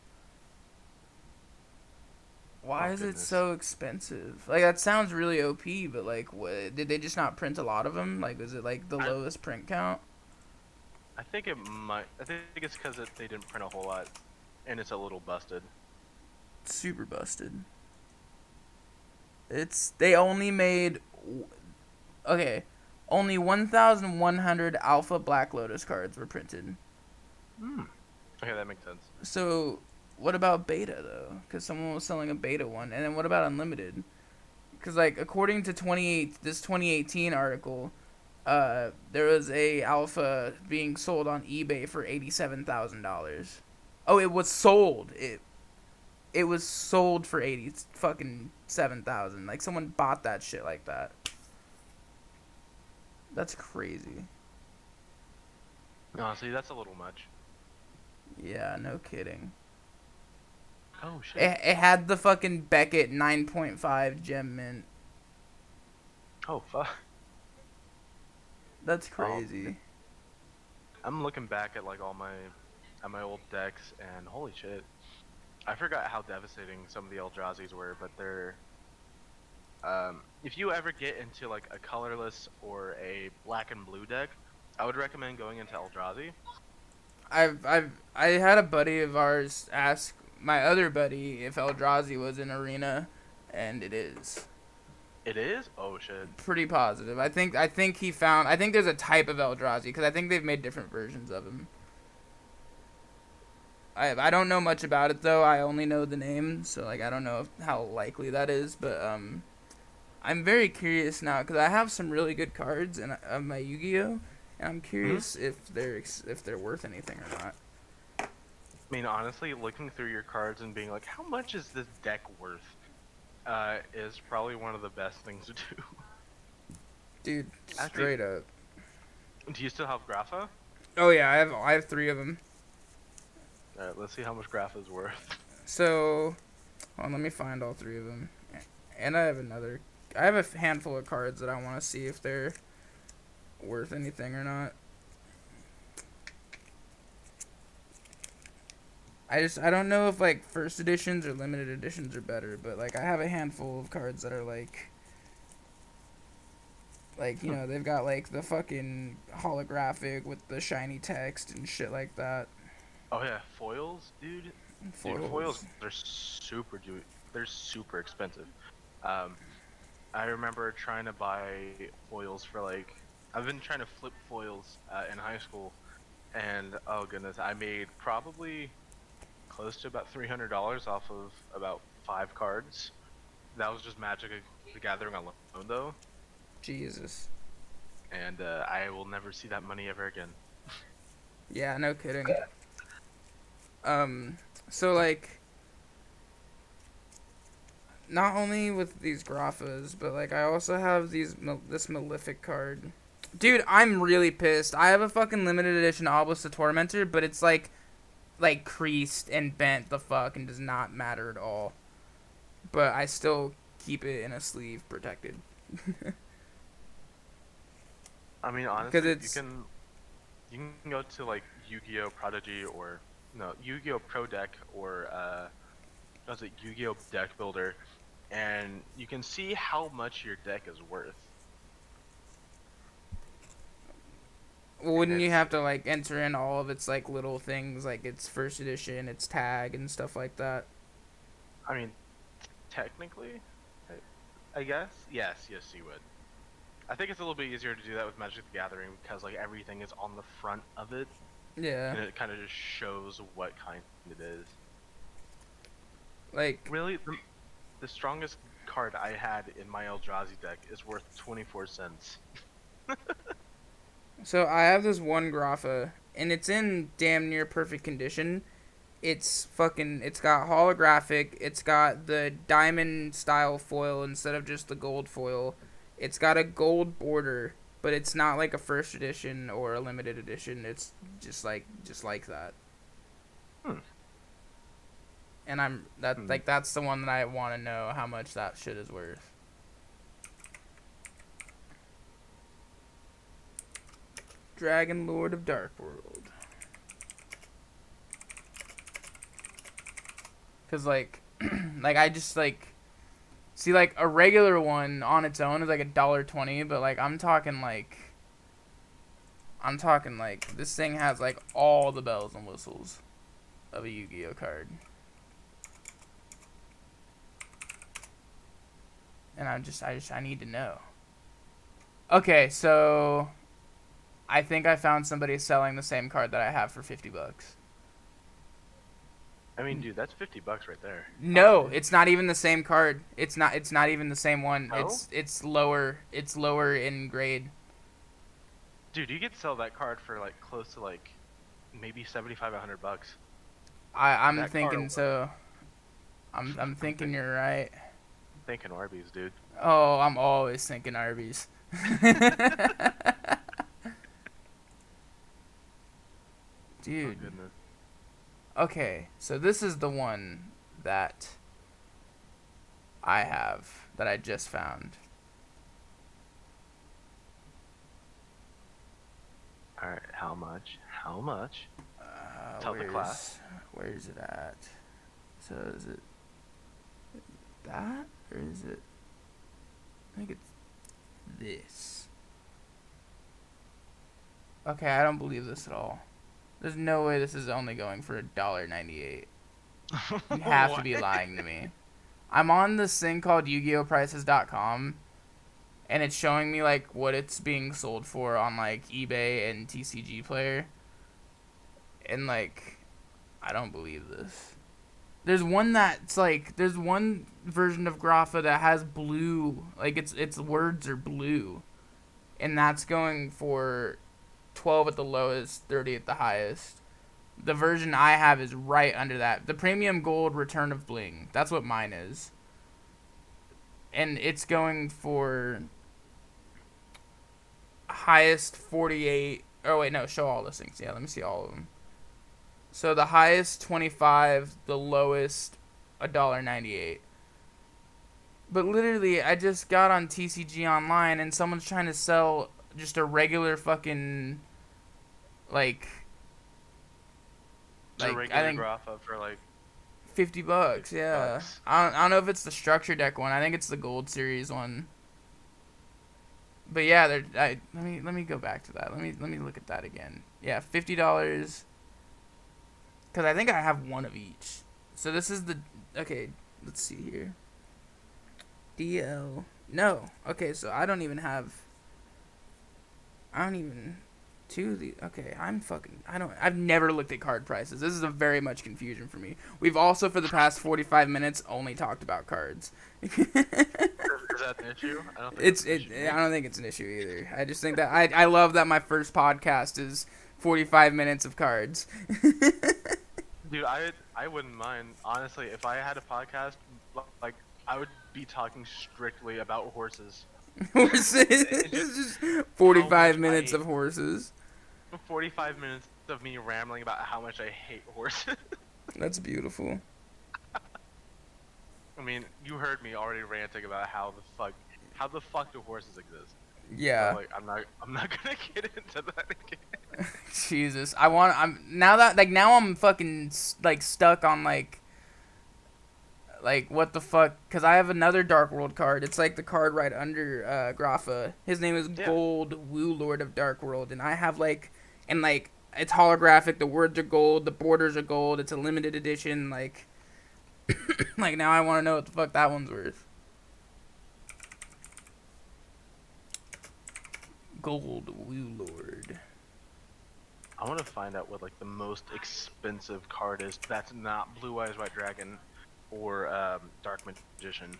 Why oh is it goodness. so expensive? Like that sounds really OP, but like, what, did they just not print a lot of them? Like, is it like the I lowest print count? I think it might. I think it's because they didn't print a whole lot, and it's a little busted. Super busted. They only made okay, only 1,100 Alpha Black Lotus cards were printed. Hmm. Okay, that makes sense. So, what about beta though? Because someone was selling a beta one, and then what about unlimited? Because like according to 2018 article, there was a alpha being sold on eBay for $87,000. Oh, it was sold. It was sold for 80 fucking 7,000. Like someone bought that shit like that. That's crazy. Honestly, that's a little much. Yeah, no kidding. Oh shit. It had the fucking Beckett 9.5 gem mint. Oh fuck. That's Oh, crazy. I'm looking back at like all my at my old decks, and holy shit, I forgot how devastating some of the Eldrazi's were. But they're if you ever get into like a colorless or a black and blue deck, I would recommend going into Eldrazi. I had a buddy of ours ask my other buddy if Eldrazi was in Arena, and it is. It is? Oh shit. Pretty positive. I think he found. I think there's a type of Eldrazi because I think they've made different versions of him. I don't know much about it though. I only know the name, so like I don't know how likely that is. But I'm very curious now because I have some really good cards in of my Yu-Gi-Oh, and I'm Hmm. curious if they're worth anything or not. I mean, honestly, looking through your cards and being like, how much is this deck worth? Is probably one of the best things to do. Dude, Actually, straight up. do you still have Grapha? Oh yeah, I have 3 of them. Alright, let's see how much Grapha is worth. So, hold on, let me find all 3 of them. And I have another. I have a handful of cards that I want to see if they're worth anything or not. I don't know if like first editions or limited editions are better, but like I have a handful of cards that are like you know they've got like the fucking holographic with the shiny text and shit like that. Oh yeah, foils, dude. Dude, foils Foils. are they're super expensive. Um, I remember trying to buy foils for like I've been trying to flip foils in high school, and oh goodness, I made probably close to about $300 off of about 5 cards. That was just Magic the Gathering alone, though, Jesus. and I will never see that money ever again. Yeah, no kidding. Um, so like not only with these Grafas, but like I also have this Malefic card. Dude, I'm really pissed. I have a fucking limited edition Obelisk the Tormentor, but it's like creased and bent the fuck and does not matter at all. But I still keep it in a sleeve protected. I mean, Because honestly, you it's can go to like Yu-Gi-Oh! Prodigy or no Yu-Gi-Oh! Pro Deck or was it Yu-Gi-Oh! Deck Builder, and you can see how much your deck is worth. And wouldn't you it's, have to like enter in all of its like little things like its first edition, its tag and stuff like that? I mean, technically, I guess, yes, you would. I think it's a little bit easier to do that with Magic the Gathering because like everything is on the front of it, Yeah. and it kind of just shows what kind it is. Like, Really, the strongest card I had in my Eldrazi deck is worth 24 cents. so I have this one Grapha, and it's in damn near perfect condition. It's got holographic, it's got the diamond style foil instead of just the gold foil. It's got a gold border, but it's not like a first edition or a limited edition. It's just like that. Hmm. And that's the one that I want to know how much that shit is worth. Dragon Lord of Dark World. Cause like, like I just like see like a regular one on its own is like $1.20, but like I'm talking like this thing has like all the bells and whistles of a Yu-Gi-Oh card, and I need to know. Okay, so I think I found somebody selling the same card that I have for $50. I mean, dude, that's $50 right there. No, it's not even the same card. It's not even the same one. No? It's lower. It's lower in grade. Dude, you could sell that card for like close to like maybe 75, $100. I'm That card. thinking so. I'm thinking you're right. Thinking Arby's, dude. Oh, I'm always thinking Arby's. Oh Dude. goodness. Okay, so this is the one that I have that I just found. All right, how much? How much? Tell the class. Where's it at? So is it that or is it? I think it's this. Okay, I don't believe this at all. There's no way this is only going for $1.98. You have to be lying to me. I'm on this thing called YugiOhPrices.com, and it's showing me like what it's being sold for on like eBay and TCG Player, and like I don't believe this. There's one version of Grapha that has blue, like its words are blue, and that's going for 12 at the lowest, 30 at the highest. The version I have is right under that. The premium gold Return of Bling. That's what mine is. And it's going for highest 48. Oh wait, no, show all listings. Yeah, let me see all of them. So the highest 25, the lowest $1.98. But literally, I just got on TCG Online and someone's trying to sell just a regular fucking like It's a I regular think Grapha for like $50. Yeah, $50. I don't know if it's the structure deck one. I think it's the Gold Series one. But yeah, let me go back to that. Let me look at that again. Yeah, $50. Because I think I have one of each. So this is the okay. Let's see here. DL. No. Okay, so I don't even have. I don't even. Two of the. Okay, I've never looked at card prices. This is a very much confusion for me. We've also, for the past 45 minutes, only talked about cards. Is that an issue? I don't think I don't think it's an issue either. I just think that I love that my first podcast is 45 minutes of cards. Dude, I wouldn't mind honestly if I had a podcast. Like I would be talking strictly about horses. Horses. Just Just how 45 much minutes of horses. 45 minutes of me rambling about how much I hate horses. That's beautiful. I mean, you heard me already ranting about how the fuck do horses exist? Yeah. So, like, I'm not gonna get into that again. Jesus. Now I'm fucking like stuck on like what the fuck, because I have another Dark World card. It's like the card right under Grapha. His name is Yeah. Gold Woo Lord of Dark World, and I have it's holographic, the words are gold, the borders are gold, it's a limited edition, like like now I want to know what the fuck that one's worth. Gold Woo Lord. I want to find out what like the most expensive card is that's not Blue Eyes White Dragon or Dark Magician.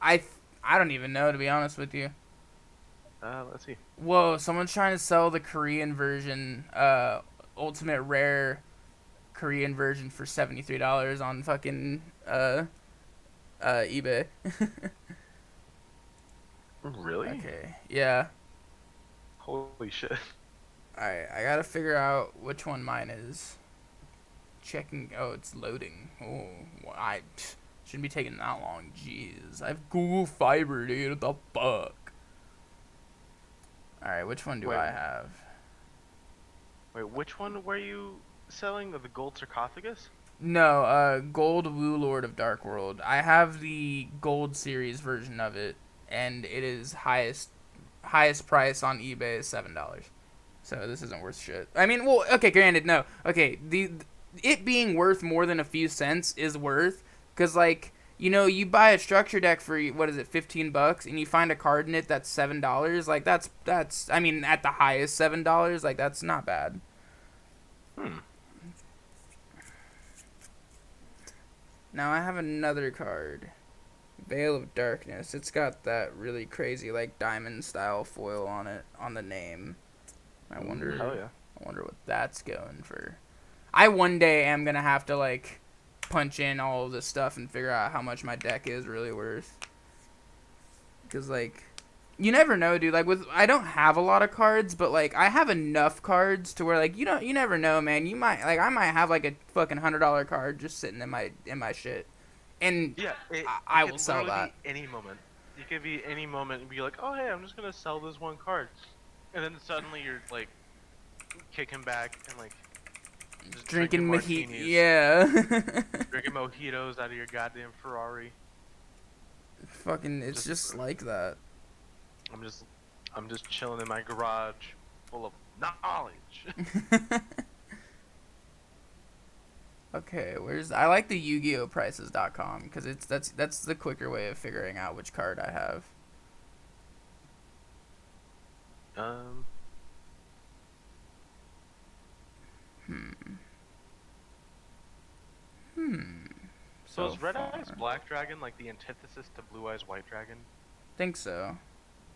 I I don't even know, to be honest with you. Let's see. Whoa, someone's trying to sell the Korean version, Ultimate Rare Korean version for $73 on fucking eBay. Really? Okay, yeah. Holy shit. Alright, I gotta figure out which one mine is. Checking. Oh, it's loading. Oh, well, shouldn't be taking that long. Jeez, I have Google Fiber, dude. What the fuck? All right, which one do Wait. I have? Wait, which one were you selling? The gold sarcophagus? No, Gold Woo Lord of Dark World. I have the Gold Series version of it, and it is highest price on eBay is $7. So this isn't worth shit. I mean, well, okay, granted, no. Okay, it being worth more than a few cents is worth, because like, you buy a structure deck for what is it, $15, and you find a card in it that's $7. Like that's I mean, at the highest $7, like that's not bad. Hmm. Now I have another card, Veil of Darkness. It's got that really crazy like diamond style foil on it on the name. I wonder. Hell yeah. I wonder what that's going for. I one day am gonna have to like punch in all of this stuff and figure out how much my deck is really worth. Cause like, you never know, dude. Like I don't have a lot of cards, but like I have enough cards to where like you never know, man. I might have like a fucking $100 card just sitting in my shit, and Yeah, I it will sell that. Be any moment. It could be any moment and be like, oh hey, I'm just gonna sell this one card, and then suddenly you're like kicking back and like just Drinking martinis, yeah. drinking mojitos out of your goddamn Ferrari. Fucking, it's just like that. I'm just chilling in my garage, full of knowledge. Okay, I like the Yu-Gi-Oh prices.com because that's the quicker way of figuring out which card I have. Um. So is Red Eyes Black Dragon like the antithesis to Blue Eyes White Dragon? Think so.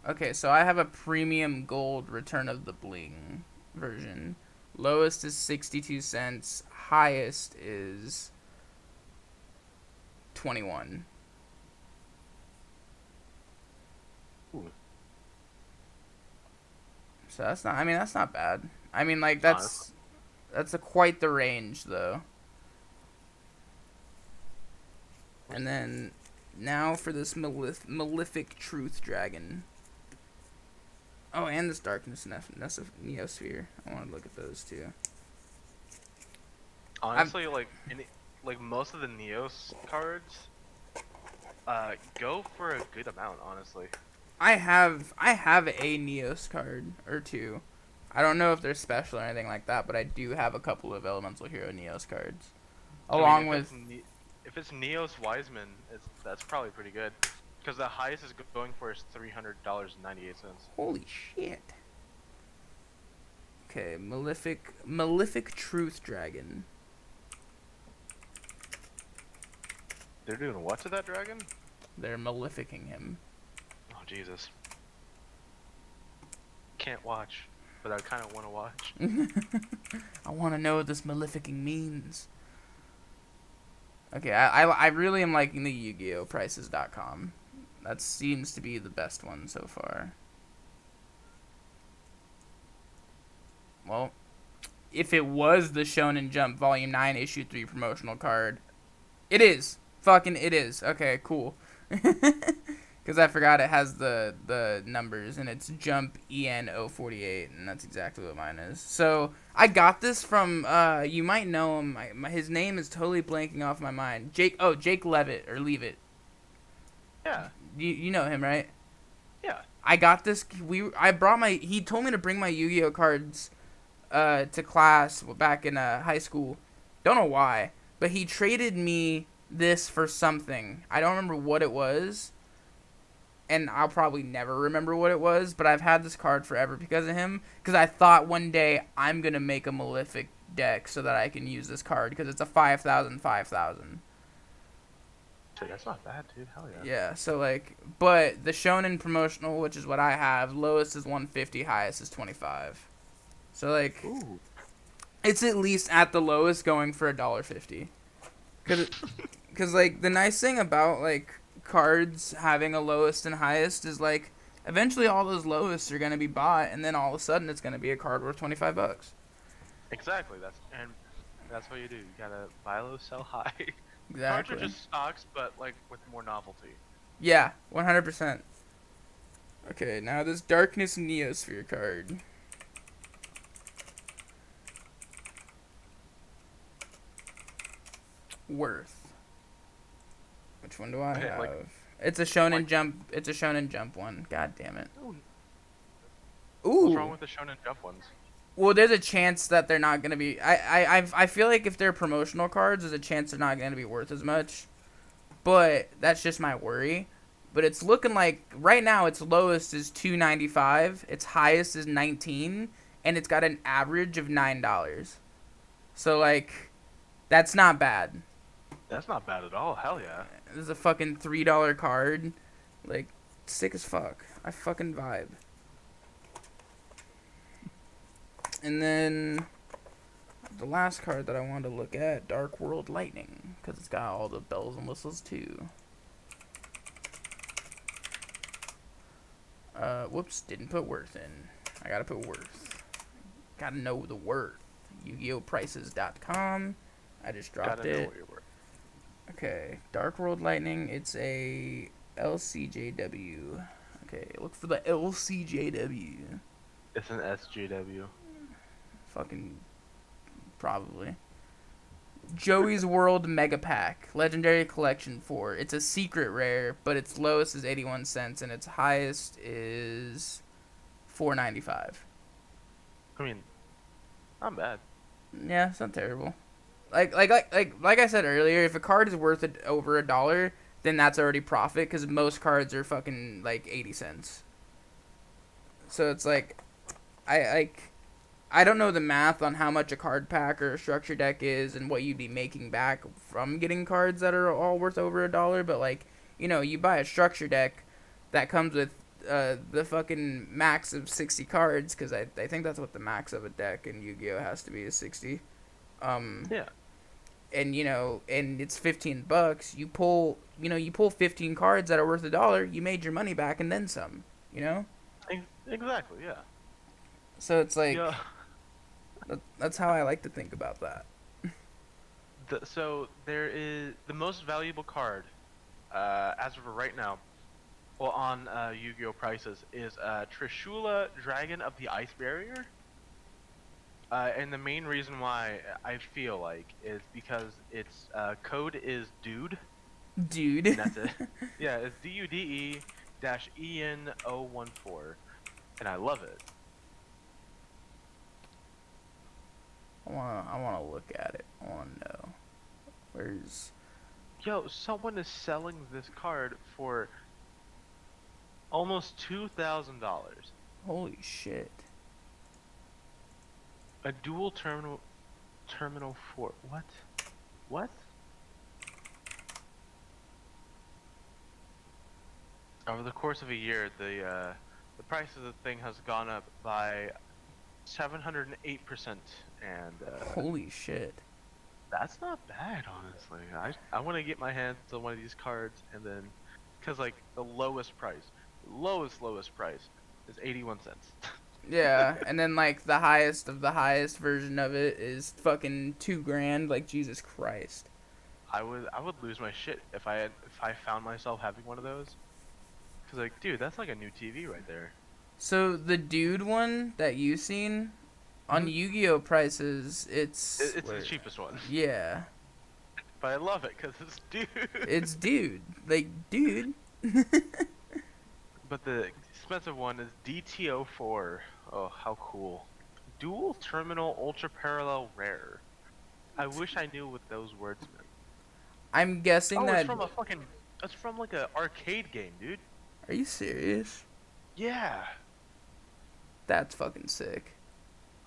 Okay, so I have a premium gold Return of the Bling version. Lowest is 62 cents. Highest is 21. Ooh. So that's not bad. I mean, like that's quite the range though. And then now for this malefic truth dragon. Oh, and this darkness neosphere. I want to look at those too. Honestly, like most of the Neos cards, go for a good amount. Honestly, I have a Neos card or two. I don't know if they're special or anything like that, but I do have a couple of Elemental Hero Neos cards, along with. If it's Neos Wiseman, that's probably pretty good, because the highest is going for is $300.98. Holy shit. Okay, malefic truth dragon. They're doing what to that dragon? They're maleficing him. Oh Jesus! Can't watch, but I kind of want to watch. I want to know what this maleficing means. Okay, I really am liking the Yu-Gi-Oh prices.com. That seems to be the best one so far. Well, if it was the Shonen Jump Volume 9 Issue 3 promotional card, it is. Fucking it is. Okay, cool. Because I forgot it has the numbers, and it's Jump EN048, and that's exactly what mine is. So, I got this from, you might know him. His name is totally blanking off my mind. Jake Levitt, or Leavitt. Yeah. You know him, right? Yeah. I got this, he told me to bring my Yu-Gi-Oh cards, to class back in, high school. Don't know why, but he traded me this for something. I don't remember what it was. and I'll probably never remember what it was, but I've had this card forever because of him. Because I thought one day I'm gonna make a Malefic deck so that I can use this card because it's a 5,000 5,000. Dude, that's not bad, dude. Hell yeah. Yeah, so like, but the Shonen promotional, which is what I have, lowest is 150, highest is 25. So like, Ooh. it's at least at the lowest going for $1.50. Cause like the nice thing about like cards having a lowest and highest is like eventually all those lowists are gonna be bought, and then all of a sudden it's gonna be a card worth $25. Exactly. That's what you do. You gotta buy low, sell high. Cards are Exactly. just stocks, but like with more novelty. Yeah, 100%. Okay, now this Darkness Neosphere card. Worth. Which one do I Okay, have? like It's a Shonen like Jump. It's a Shonen Jump one. God damn it. ooh, what's wrong Ooh. with the Shonen Jump ones? Well, there's a chance that they're not gonna be. I feel like if they're promotional cards, there's a chance they're not gonna be worth as much. But that's just my worry. But it's looking like right now its lowest is 295, its highest is 19, and it's got an average of $9. So like, that's not bad. That's not bad at all. Hell yeah. This is a fucking $3 card, like sick as fuck. I fucking vibe. And then the last card that I wanted to look at, Dark World Lightning, because it's got all the bells and whistles too. Whoops, didn't put worth in. I gotta put worth. Gotta know the worth. Yu-Gi-Oh! Prices.com. I just dropped Gotta know it. what you're worth. Okay, Dark World Lightning. It's a LCJW. Okay, look for the LCJW. It's an SJW. Fucking probably. Joey's World Mega Pack, Legendary Collection 4. It's a secret rare, but its lowest is 81 cents and its highest is 4.95. I mean, not bad. Yeah, it's not terrible. Like I said earlier, if a card is worth over $1, then that's already profit because most cards are fucking like 80 cents. So it's like I don't know the math on how much a card pack or a structure deck is and what you'd be making back from getting cards that are all worth over $1. But like, you buy a structure deck that comes with the fucking max of 60 cards because I think that's what the max of a deck in Yu-Gi-Oh has to be is 60. Um, Yeah. and and it's $15. You pull 15 cards that are worth $1. You made your money back and then some. You know. Exactly. Yeah. So it's like Yeah. that's how I like to think about that. So there is the most valuable card, as of right now, well on Yu-Gi-Oh prices is Trishula Dragon of the Ice Barrier. And the main reason why I feel like is because its code is dude, and Dude. that's it. Yeah, it's DUDE dash EN014, and I love it. I wanna look at it. I wanna know. Where's Yo, someone is selling this card for almost $2,000. holy shit. A dual terminal for what? What? Over the course of a year, the price of the thing has gone up by 708%, and Holy shit. that's not bad, honestly. I want to get my hands on one of these cards, and then, cause like the lowest price, lowest price is 81 cents. Yeah, and then like the highest of the highest version of it is fucking $2,000. Like Jesus Christ. I would lose my shit if I found myself having one of those. Cause like, dude, that's like a new TV right there. So the dude one that you seen on Mhm. Yu-Gi-Oh prices, It's the cheapest one, yeah, but I love it cause it's dude. it's dude. Like dude. But the expensive one is DTO4. Oh, how cool. Dual Terminal Ultra Parallel Rare. I wish I knew what those words meant. I'm guessing Oh, it's that from a fucking. It's from like a arcade game, dude. Are you serious? Yeah, That's fucking sick.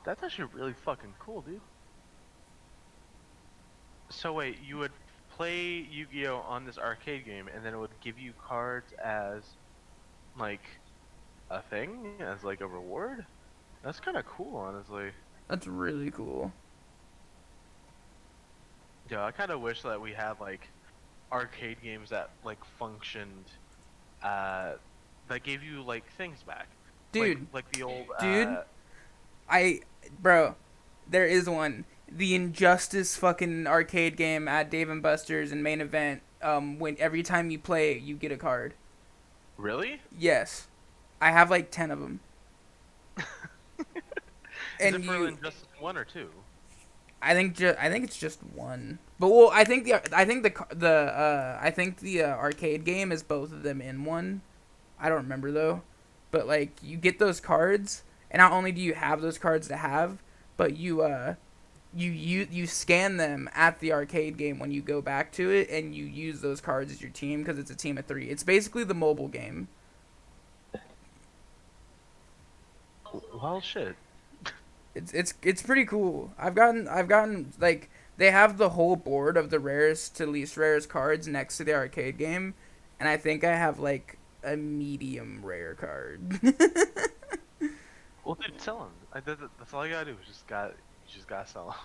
that's actually really fucking cool, dude. So wait, you would play Yu-Gi-Oh on this arcade game, and then it would give you cards as like a thing, as like a reward? That's kind of cool, honestly. That's really cool. Yeah, I kind of wish that we had like arcade games that like functioned, uh, that gave you like things back, Dude, like the old dude, I, bro, there is one. The Injustice fucking arcade game at Dave and Buster's and main event. When every time you play it, you get a card. Really? Yes, I have like 10 of them, Is it and for you. Injustice 1 or 2? I think it's just one. But well, I think the arcade game is both of them in one. I don't remember though. But like you get those cards, and not only do you have those cards to have, but you scan them at the arcade game when you go back to it, and you use those cards as your team because it's a team of 3. It's basically the mobile game. Well, shit. It's pretty cool. I've gotten like they have the whole board of the rarest to least rarest cards next to the arcade game, and I think I have like a medium rare card. Well, dude, sell them. That's all you gotta do. You just gotta sell them.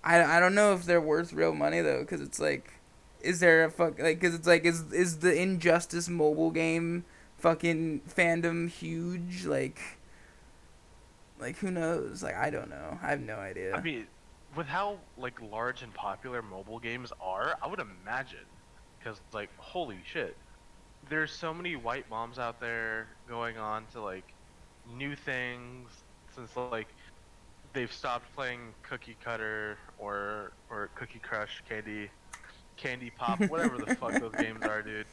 I don't know if they're worth real money though, because it's like, is there a fuck like? Because it's like, is the Injustice mobile game fucking fandom huge? Like who knows? Like I don't know. I have no I idea. mean, with how like large and popular mobile games are, I would imagine, because like holy shit, there's so many white moms out there going on to like new things since like they've stopped playing Cookie Cutter or Cookie Crush, Candy Pop, whatever the fuck those games are, dude.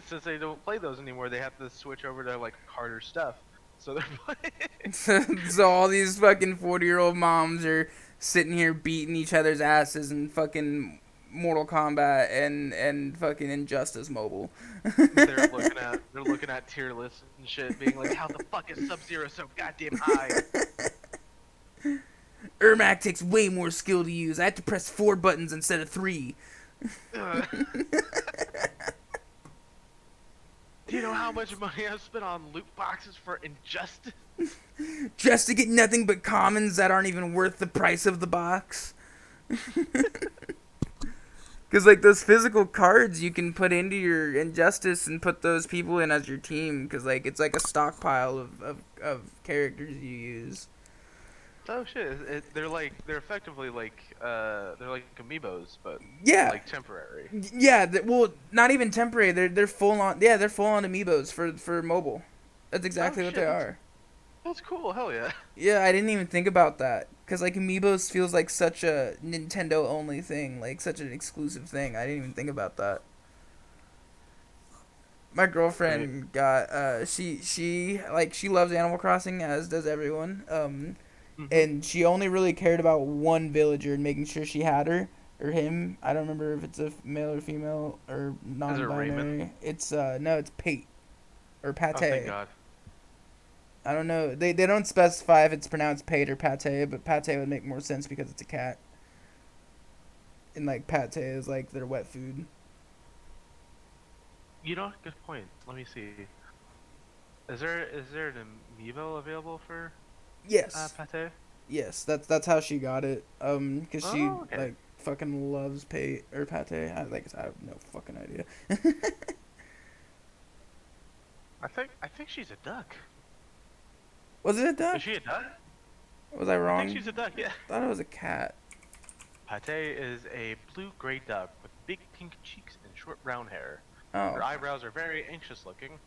Since they don't play those anymore, they have to switch over to like harder stuff. So they're playing. So all these fucking 40-year-old moms are sitting here beating each other's asses in fucking Mortal Kombat and fucking Injustice Mobile. They're looking at tier lists and shit, being like, how the fuck is Sub Zero so goddamn high? Ermac takes way more skill to use. I have to press 4 buttons instead of 3. Ugh. Do you know how much money I've spent on loot boxes for Injustice? Just to get nothing but commons that aren't even worth the price of the box. Because, like, those physical cards you can put into your Injustice and put those people in as your team. Because, like, it's like a stockpile of characters you use. Oh shit! They're effectively they're like amiibos, but Yeah. like temporary. Yeah, well, not even temporary. They're full on. Yeah, they're full on amiibos for mobile. That's Oh exactly what they shit! are. That's cool. Hell yeah. Yeah, I didn't even think about that because like amiibos feels like such a Nintendo only thing, like such an exclusive thing. I didn't even think about that. My Wait. girlfriend got she loves Animal Crossing as does everyone. Mhm. And she only really cared about one villager and making sure she had her or him. I don't remember if it's a male or female or Is it Raymond? non-binary. It's no, it's Pate or Oh, thank Pate. God. I don't know. They don't specify if it's pronounced Pate or Pate, but Pate would make more sense because it's a cat. And like Pate is like their wet food. You know, good point. Let me see. Is there an amiibo available for Yes, Pate? yes. That's how she got it. Cause she Oh, okay. like fucking loves Pate or Pate. I have no fucking idea. I think she's a duck. Was it a duck? Is she a duck? Was I I think wrong? she's a duck. Yeah. I thought it was a cat. Pate is a blue-gray duck with big pink cheeks and short brown hair. Oh. Her eyebrows are very anxious looking,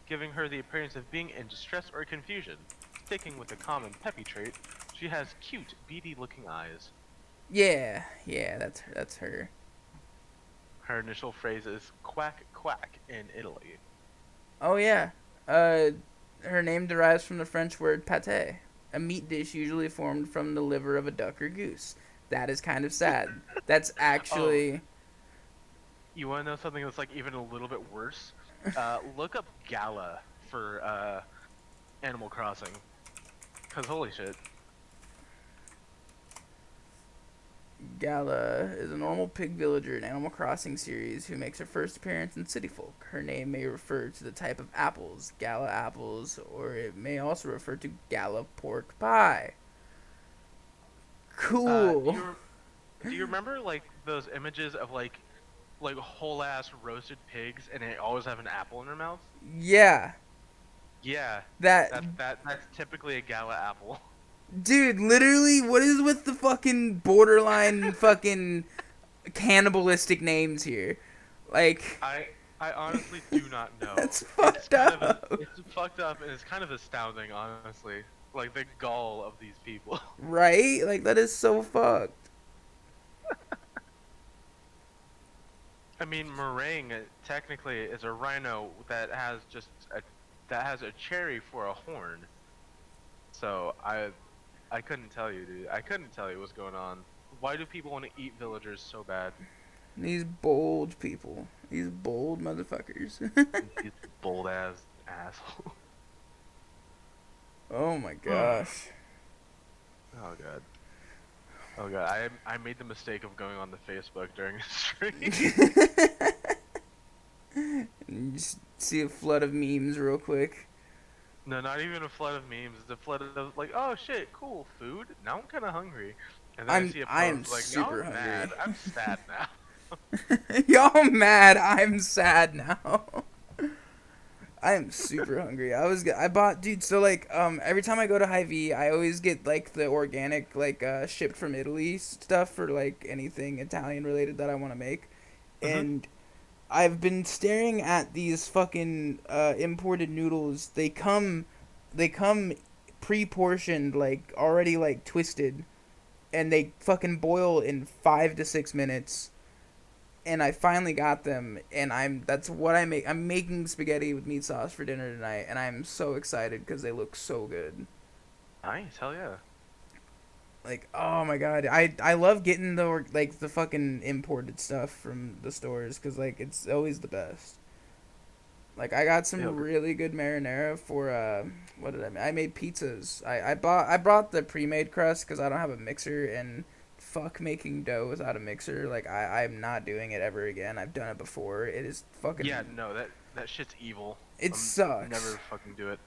giving her the appearance of being in distress or confusion. Sticking with the common peppy trait, she has cute, beady looking eyes. Yeah, yeah, that's her. Her initial phrase is quack quack in Italy. Oh yeah. Uh, her name derives from the French word pâté, a meat dish usually formed from the liver of a duck or goose. That is kind of sad. That's Oh, actually you want to know something that's like even a little bit worse? Look up Gala for Animal Crossing, cause holy shit. Gala is a normal pig villager in Animal Crossing series who makes her first appearance in City Folk. Her name may refer to the type of apples, Gala apples, or it may also refer to Gala pork pie. Uh, do Cool. you do you remember like those images of like whole ass roasted pigs and they always have an apple in their mouth? Yeah, Yeah, that that's typically a Gala apple. dude. Literally, what is with the fucking borderline fucking cannibalistic names here? Like, I I honestly do not know. that's fucked up, It's fucked up and it's kind of astounding, honestly. Like the gall of these people. right? Like, that is so fucked. I mean, meringue technically is a rhino that has a cherry for a horn. So I couldn't tell you, dude. I couldn't tell you what's going on. Why do people want to eat villagers so bad? These bold people, these bold motherfuckers. These bold ass asshole. Oh my Oh gosh. god. Oh god. I made the mistake of going on the Facebook during a stream. You just see a flood of memes real quick. No, not even a flood of memes. It's a flood of like, oh shit, cool food. Now I'm kind of hungry. And then I see a I am post like, now super I'm mad. hungry. I'm sad now. Y'all mad? I'm sad now. I am super hungry. I bought, dude. So like every time I go to Hy-Vee, I always get like the organic like shipped from Italy stuff for like anything Italian related that I want to make, Mhm. and I've been staring at these fucking imported noodles. They come pre-portioned, like already like twisted, and they fucking boil in 5 to 6 minutes. And I finally got them, and that's what I make. I'm making spaghetti with meat sauce for dinner tonight, and I'm so excited because they look so good. Nice, hell yeah. Like, oh my god, I love getting the fucking imported stuff from the stores because like it's always the best. Like I got some Yo, really good marinara for what did I make? I made pizzas. I brought the pre-made crust because I don't have a mixer, and fuck making dough without a mixer. Like I'm not doing it ever again. I've done it before. It is yeah, fucking, no, that shit's evil. it Never sucks. fucking do it.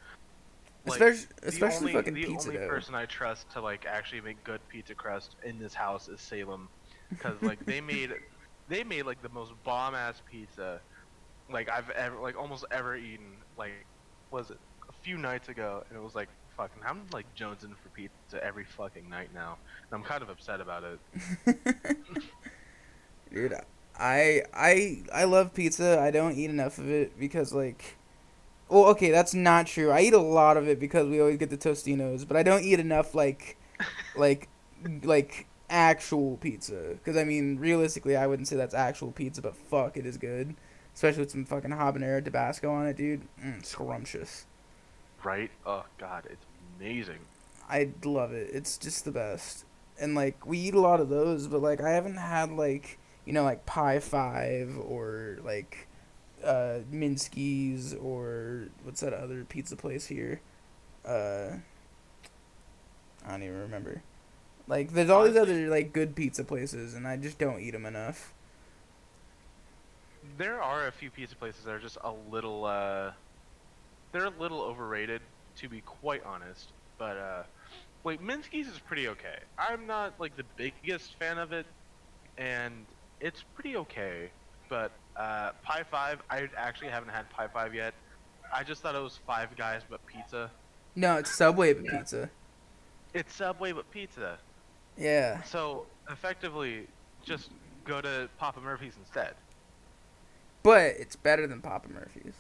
Like Especially fucking the pizza only dough. person I trust to like actually make good pizza crust in this house is Salem, because like they made like the most bomb ass pizza like I've ever like almost ever eaten. Like was it a few nights ago, and it was like fucking I'm like jonesing for pizza every fucking night now, and I'm kind of upset about it. Dude, I love pizza. I don't eat enough of it because like, well, okay, that's not true. I eat a lot of it because we always get the Tostinos, but I don't eat enough like like actual pizza. Because I mean, realistically, I wouldn't say that's actual pizza, but fuck, it is good, especially with some fucking habanero Tabasco on it, dude. Scrumptious. Right? Oh god, it's amazing. I love it. It's just the best. And like we eat a lot of those, but like I haven't had like like Pie Five or like Minsky's or what's that other pizza place here? Uh, I don't even remember. Like there's all these Honestly, other like good pizza places, and I just don't eat them enough. there are a few pizza places that are just a little they're a little overrated, to be quite honest. But like Minsky's is pretty okay. I'm not like the biggest fan of it, and it's pretty okay. But Pie Five, I actually haven't had Pie Five yet. I just thought it was Five Guys but pizza. No, it's Subway but pizza. It's Subway but pizza. Yeah, So effectively, just go to Papa Murphy's instead. but it's better than Papa Murphy's.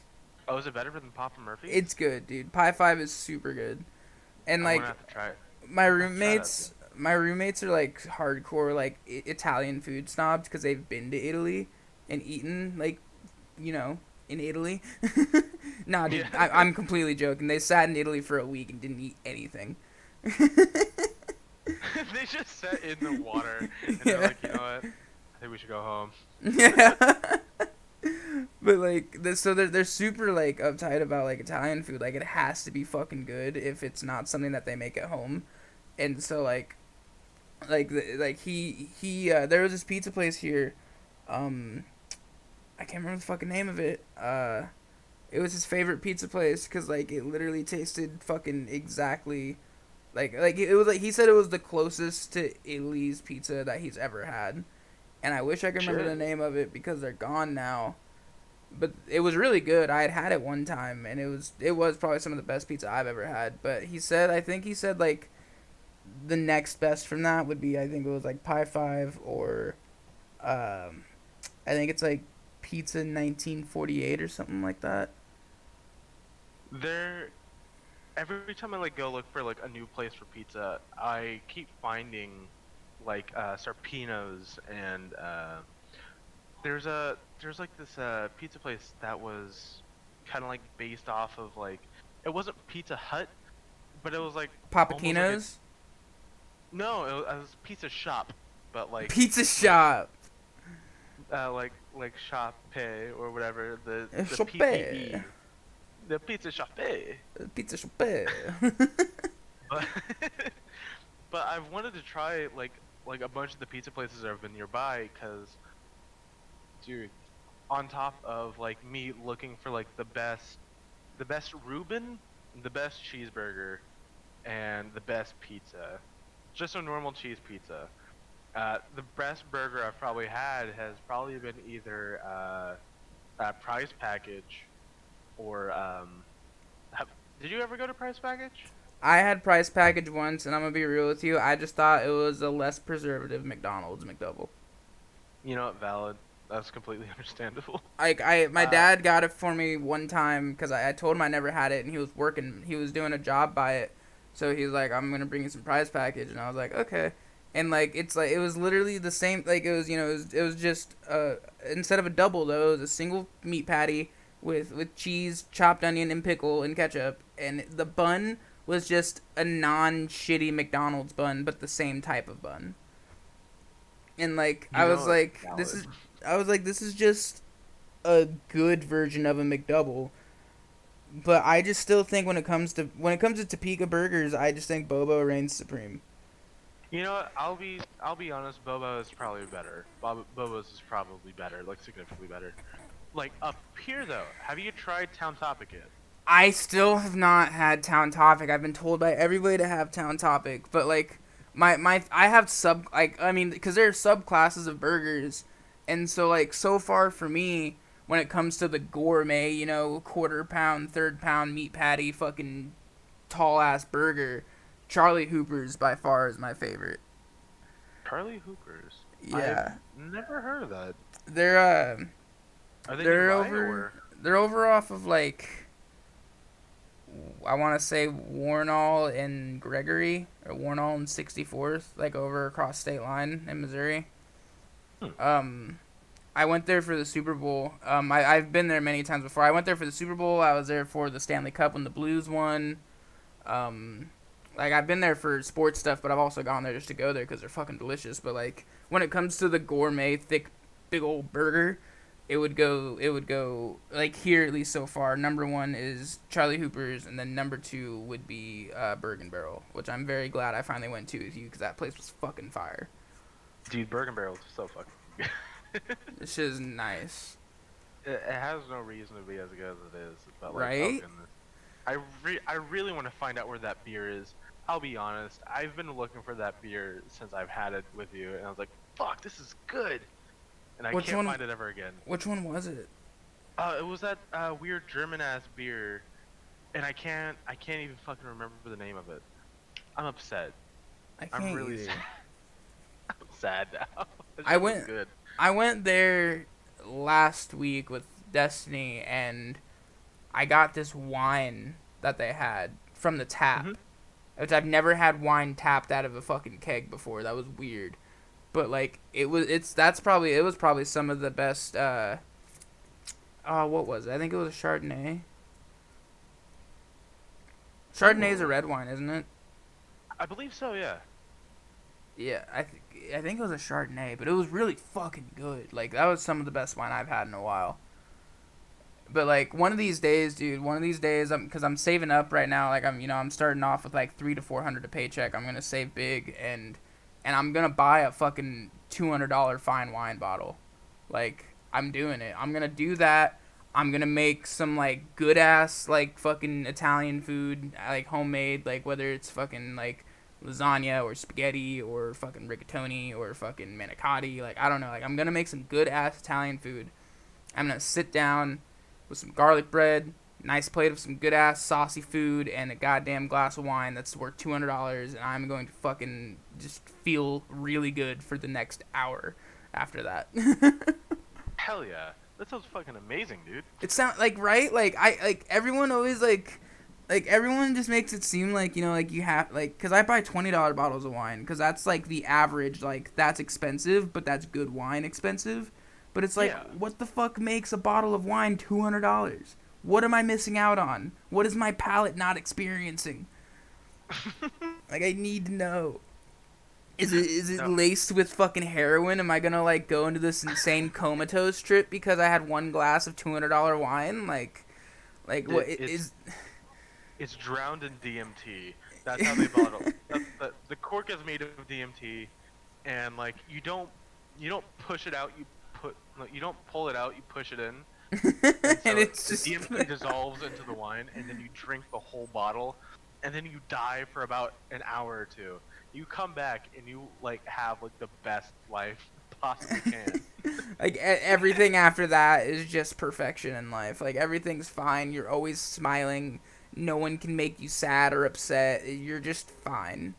Oh, is it better than Papa Murphy's? It's good, dude. Pie Five is super good, and I'm gonna like have to try it. my I'm gonna have to try that. roommates are like hardcore like Italian food snobs because they've been to Italy and eaten like in Italy. Nah, dude, Yeah. I'm completely joking. They sat in Italy for a week and didn't eat anything. They just sat in the water and they're Yeah. like, you know what? I think we should go home. Yeah. But like, so they're super like uptight about like Italian food. Like, it has to be fucking good if it's not something that they make at home. And so like he there was this pizza place here. Um, I can't remember the fucking name of it. It was his favorite pizza place because like it literally tasted fucking exactly like it was like he said it was the closest to Italy's pizza that he's ever had. And I wish I could remember the Shit. name of it because they're gone now. But it was really good. I had it one time, and it was probably some of the best pizza I've ever had. But he said, I think he said like the next best from that would be, I think it was like Pie Five or I think it's like Pizza 1948 or something like that. There, every time I like go look for like a new place for pizza, I keep finding like Sarpino's and there's like this pizza place that was kind of like based off of like it wasn't Pizza Hut, but it was like almost like a Papakino's no, it was Pizza Shop, but Pizza like Shop. like Shop Pay or whatever the Chope. PPE, the Pizza Shop Pay. Pizza Chope. But but I've wanted to try like a bunch of the pizza places that have been nearby, cause dude, on top of like me looking for like the best Reuben, the best cheeseburger, and the best pizza, just a normal cheese pizza. The best burger I've probably had has probably been either Price Package or have, did you ever go to Price Package? I had Price Package once, and I'm gonna be real with you. I just thought it was a less preservative McDonald's McDouble. You know what, valid. That's completely understandable. Like my Uh, dad got it for me one time because I told him I never had it, and he was working, he was doing a job by it, so he was like, "I'm gonna bring you some Prize Package," and I was like, "Okay," and like it's like it was literally the same, like it was it was just instead of a double though, it was a single meat patty with cheese, chopped onion, and pickle and ketchup, and the bun was just a non shitty McDonald's bun, but the same type of bun, and like you know what, valid. I was like, this is just a good version of a McDouble. But I just still think when it comes to Topeka burgers, I just think Bobo reigns supreme. You know what? I'll be honest. Bobo is probably better. Bobo's is probably better, like significantly better. Like up here though, have you tried Town Topic yet? I still have not had Town Topic. I've been told by everybody to have Town Topic, but like my I have sub like I mean because there are subclasses of burgers, and so like so far for me when it comes to the gourmet, quarter pound, third pound meat patty, fucking tall ass burger, Charlie Hooper's by far is my favorite. Charlie Hoopers. I've Yeah, never heard of that. they're Are they they're nearby over or? they're over off of like I want to say Warnall and Gregory, or Warnall and 64th, like over across state line in Missouri. Hmm. Um, I went there for the Super Bowl. I've been there many times before. I went there for the Super Bowl. I was there for the Stanley Cup when the Blues won. Um, like I've been there for sports stuff, but I've also gone there just to go there because they're fucking delicious. But like when it comes to the gourmet thick, big old burger, it would go like here at least so far. Number one is Charlie Hooper's, and then number two would be Bergen Barrel, which I'm very glad I finally went to with you because that place was fucking fire. Dude, Bergen Barrel's so fucking good. This is nice, It has no reason to be as good as it is, but like, oh right? goodness. I really want to find out where that beer is. I'll be honest, I've been looking for that beer since I've had it with you, and I was like, fuck, this is good, and I Which can't one? find it ever again. Which one was it? It was that weird German ass beer, and I can't even fucking remember the name of it. I'm upset. I I'm can't really either. sad. I'm sad now. That I shit was went. good. I went there last week with Destiny, and I got this wine that they had from the tap, Hmm. which I've never had wine tapped out of a fucking keg before. That was weird. But like it was probably some of the best oh, what was it? I think it was a Chardonnay. Chardonnay is a Ooh, red wine, isn't it? I believe so. Yeah. Yeah, I think it was a Chardonnay, but it was really fucking good. Like that was some of the best wine I've had in a while. But like one of these days, dude, one of these days, because I'm saving up right now. Like I'm starting off with like 300 to 400 a paycheck. I'm gonna save big and I'm gonna buy a fucking $200 fine wine bottle. Like I'm doing it. I'm gonna do that. I'm gonna make some like good ass like fucking Italian food, like homemade, like whether it's fucking like lasagna or spaghetti or fucking rigatoni or fucking manicotti. Like I don't know. Like I'm gonna make some good ass Italian food. I'm gonna sit down with some garlic bread, nice plate of some good ass saucy food, and a goddamn glass of wine that's worth $200, and I'm going to fucking just feel really good for the next hour after that. Hell yeah. That sounds fucking amazing, dude. It sounds like right, like everyone always like everyone just makes it seem like like you have like because I buy $20 bottles of wine because that's like the average like that's expensive but that's good wine expensive. But it's like, Yeah. what the fuck makes a bottle of wine $200? What am I missing out on? What is my palate not experiencing? Like, I need to know. Is it No, laced with fucking heroin? Am I gonna like go into this insane comatose trip because I had one glass of $200 wine? Like what it, it's is? it's drowned in DMT. That's how they bottle. The cork is made of DMT, and like you don't push it out. You don't pull it out. You push it in, and And so it's the just DMT dissolves into the wine, and then you drink the whole bottle, and then you die for about an hour or two. You come back and you like have like the best life you possibly can. like everything after that is just perfection in life. Like everything's fine. You're always smiling. No one can make you sad or upset. You're just fine.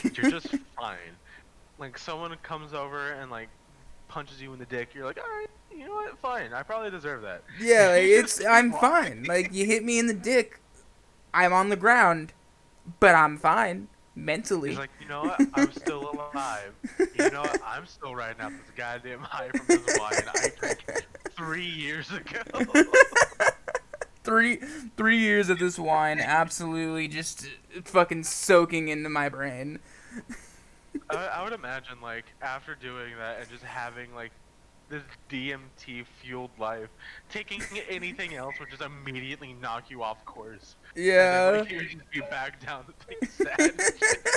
You're just fine. Like someone comes over and like punches you in the dick, you're like, all right, you know what? Fine. I probably deserve that. Yeah, like You just it's keep I'm walking. fine. Like you hit me in the dick, I'm on the ground, but I'm fine He's mentally. like, you know what? I'm still alive. You know what? I'm still riding out this goddamn high from this wine I drank 3 years ago. three 3 years of this wine absolutely just fucking soaking into my brain. I would imagine like after doing that and just having like this DMT fueled life, taking anything else would just immediately knock you off course, and then Yeah. like you would just be back down to being sad and shit.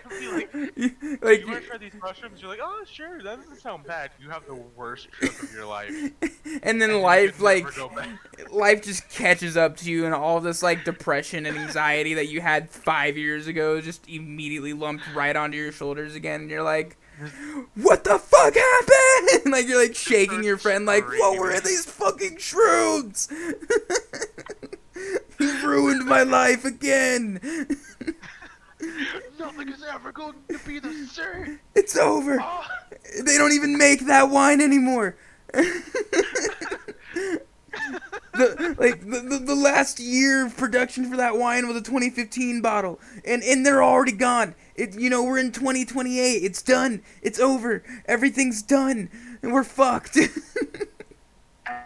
And be like, Like you want to try these mushrooms? You're like, oh sure, that doesn't sound bad. You have the worst trip of your life, and then and then you life can never like go back. life just catches up to you and all this like depression and anxiety that you had 5 years ago just immediately lumped right onto your shoulders again and you're like Just, what the fuck happened? Like you're like just shaking start your friend like what were screaming. these fucking shrooms? You ruined my life again. Nothing is ever going to be the same. It's over. Oh. They don't even make that wine anymore. The last year of production for that wine was a 2015 bottle, and they're already gone. We're in 2028. It's done. It's over. Everything's done, and we're fucked.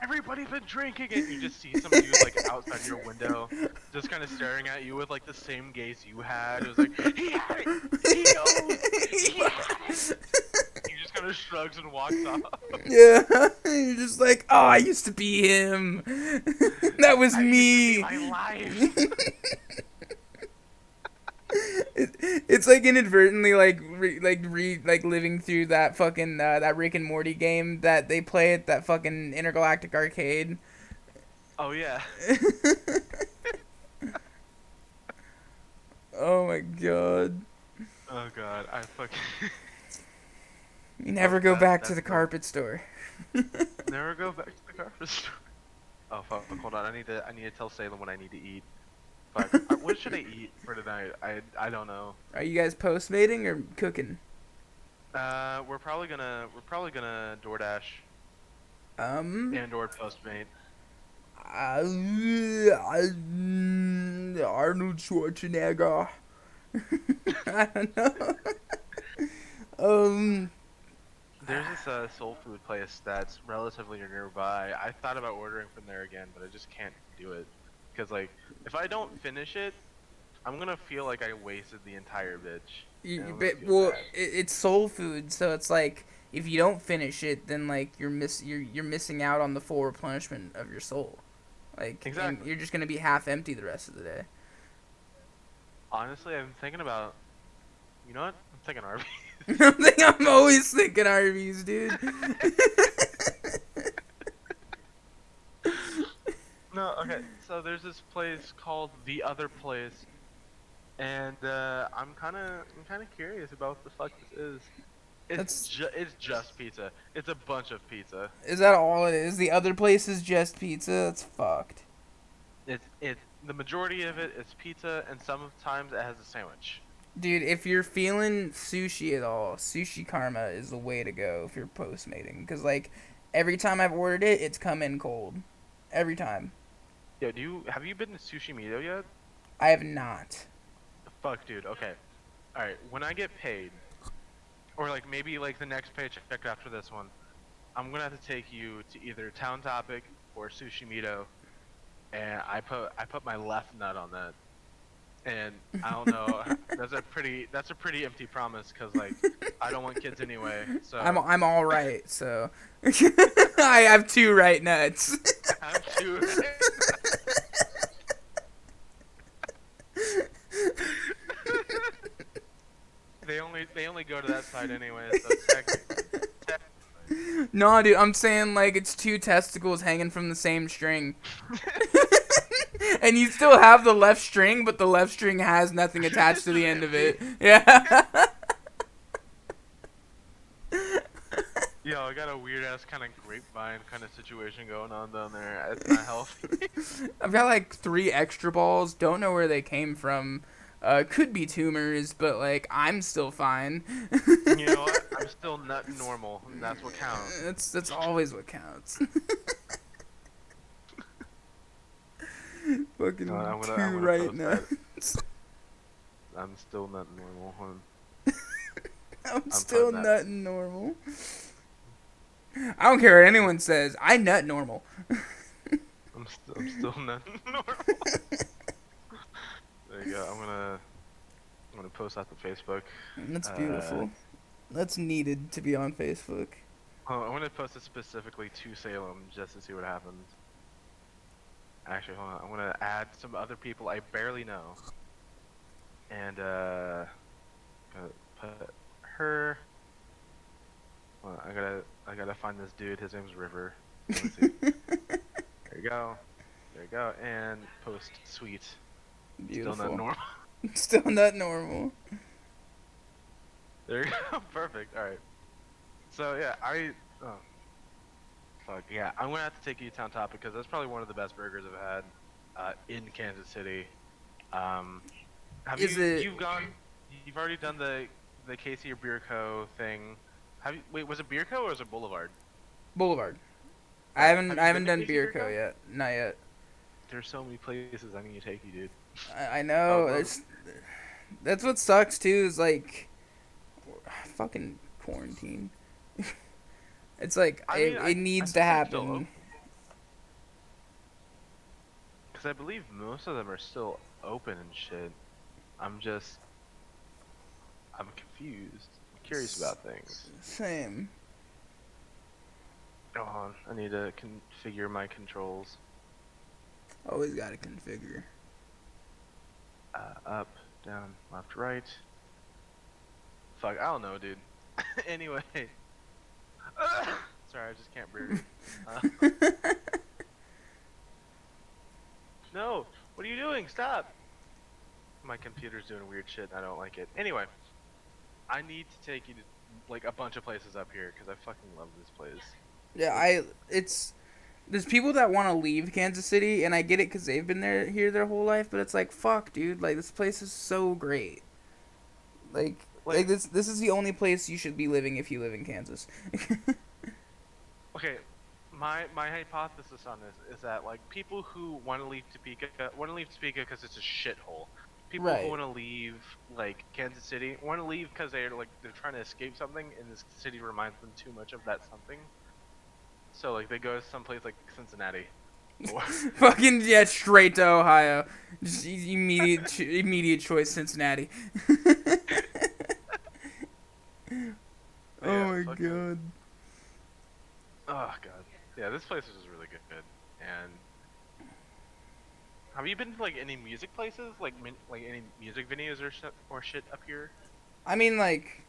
Everybody's been drinking it. You just see some dude like outside your window, just kind of staring at you with like the same gaze you had. It was like, he had it. He knows. He had it. He just kind of shrugs and walks off. Yeah, you're just like, oh, I used to be him. That was I used me. to be my life. It's like inadvertently like living through that fucking that Rick and Morty game that they play at that fucking intergalactic arcade. Oh yeah. Oh my god. Oh god, I fucking You never go back to that's the carpet store. never go back to the carpet store. Oh fuck! Hold on, I need to tell Salem what I need to eat. Fuck, what should I eat for tonight? I don't know. Are you guys postmating or cooking? We're probably gonna DoorDash Um, and or Postmate. Arnold Schwarzenegger. I don't know. Um, There's this soul food place that's relatively nearby. I thought about ordering from there again, but I just can't do it because like if I don't finish it, I'm gonna feel like I wasted the entire bitch. And I'm gonna feel well, bad. it's soul food, so it's like if you don't finish it, then like you're missing out on the full replenishment of your soul. Like, and Exactly. you're just gonna be half empty the rest of the day. Honestly, I'm thinking about. You know what? I'm thinking Arby's. I'm always thinking Arby's, dude. No, okay. So there's this place called The Other Place, and I'm kind of curious about what the fuck this is. That's It's just pizza. It's a bunch of pizza. is that all it is? The other place is just pizza. That's fucked. It's the majority of it is pizza, and sometimes it has a sandwich. Dude, if you're feeling sushi at all, sushi karma is the way to go if you're postmating. Because, like, every time I've ordered it, it's come in cold. Every time. Yo, have you been to Sushi Mito yet? I have not. Fuck, dude. Okay. All right. When I get paid, or like maybe like the next paycheck after this one, I'm gonna have to take you to either Town Topic or Sushi Mito, and I put my left nut on that. And I don't know. That's a pretty empty promise because like I don't want kids anyway. So I'm all right, so I have two right nuts. I have to. They only go to that side anyway. So technically. No, dude, I'm saying like it's two testicles hanging from the same string. And you still have the left string, but the left string has nothing attached It's to just the end of empty. it. Yeah. Yo, I got a weird ass kind of grapevine kind of situation going on down there. It's not healthy. I've got like three extra balls. Don't know where they came from. Could be tumors, but like I'm still fine. You know what? I'm still nut normal, and that's what counts. That's always what counts. No, Fucking I'm gonna two I'm gonna right post now. that. I'm still nut normal. I'm I'm still putting that. nutting normal. I don't care what anyone says. I nut normal. I'm still nut normal. There you go. I'm gonna post that to Facebook. That's Uh, beautiful. That's needed to be on Facebook. I'm gonna post it specifically to Salem just to see what happens. Actually, hold on. I'm gonna add some other people I barely know, and gonna put her. Well, I gotta find this dude. His name's River. Let me see. There you go. There you go. And post sweet. Still not Beautiful. normal. Still nut normal. There you go. Perfect. All right. So yeah, oh fuck yeah, I'm gonna have to take you to Town Top because that's probably one of the best burgers I've had in Kansas City. Um, have Is it you've gone? You've already done the Casey or Beer Co. thing. Wait, was it Beer Co. or was it Boulevard? Boulevard? I Alright, haven't have I you been haven't to done Casey Beer Beer Co Co? yet. Not yet. There's so many places I need to take you, dude. I I would know. love. That's what sucks too. Is like fucking quarantine. It's like I mean, it I needs to think they're still happen. open because I believe most of them are still open and shit. I'm just I'm confused. I'm curious about things. Same. Hold on, I need to configure my controls. Always gotta configure. Up, down, left, right. Fuck, I don't know, dude. Anyway. Sorry, I just can't breathe. No! What are you doing? Stop! My computer's doing weird shit and I don't like it. Anyway, I need to take you to, like, a bunch of places up here, because I fucking love this place. Yeah, It's... it's there's people that want to leave Kansas City, and I get it because they've been here their whole life. But it's like, fuck, dude. Like this place is so great. Like Like, this is the only place you should be living if you live in Kansas. okay, my hypothesis on this is that, like, people who want to leave Topeka because it's a shithole. People who Right. want to leave, like, Kansas City want to leave because they're trying to escape something, and this city reminds them too much of that something. So, like, they go to someplace like Cincinnati. Or Fucking yeah, straight to Ohio. Just immediate choice, Cincinnati. yeah, Oh my fucking. god. Oh god. Yeah, this place is just really good, and Have you been to like any music places, like like any music venues or shit up here? I mean, like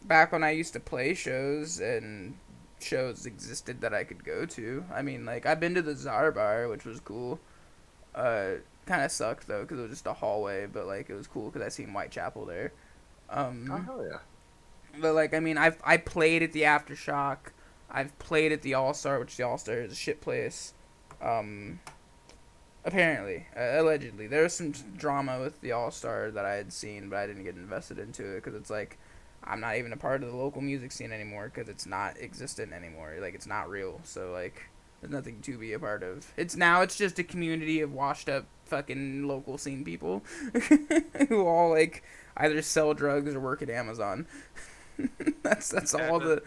back when I used to play shows and shows existed that I could go to. I mean, like I've been to the Czar Bar, which was cool. Kind of sucked though because it was just a hallway, but like it was cool because I seen Whitechapel there. Oh Um, hell yeah. but like I mean, I played at the Aftershock. I've played at the All Star, which the All Star is a shit place. Um, Apparently, allegedly, there was some drama with the All Star that I had seen, but I didn't get invested into it because it's like I'm not even a part of the local music scene anymore because it's not existent anymore. Like it's not real, so like there's nothing to be a part of. It's just a community of washed up fucking local scene people who all like either sell drugs or work at Amazon. That's That all that, the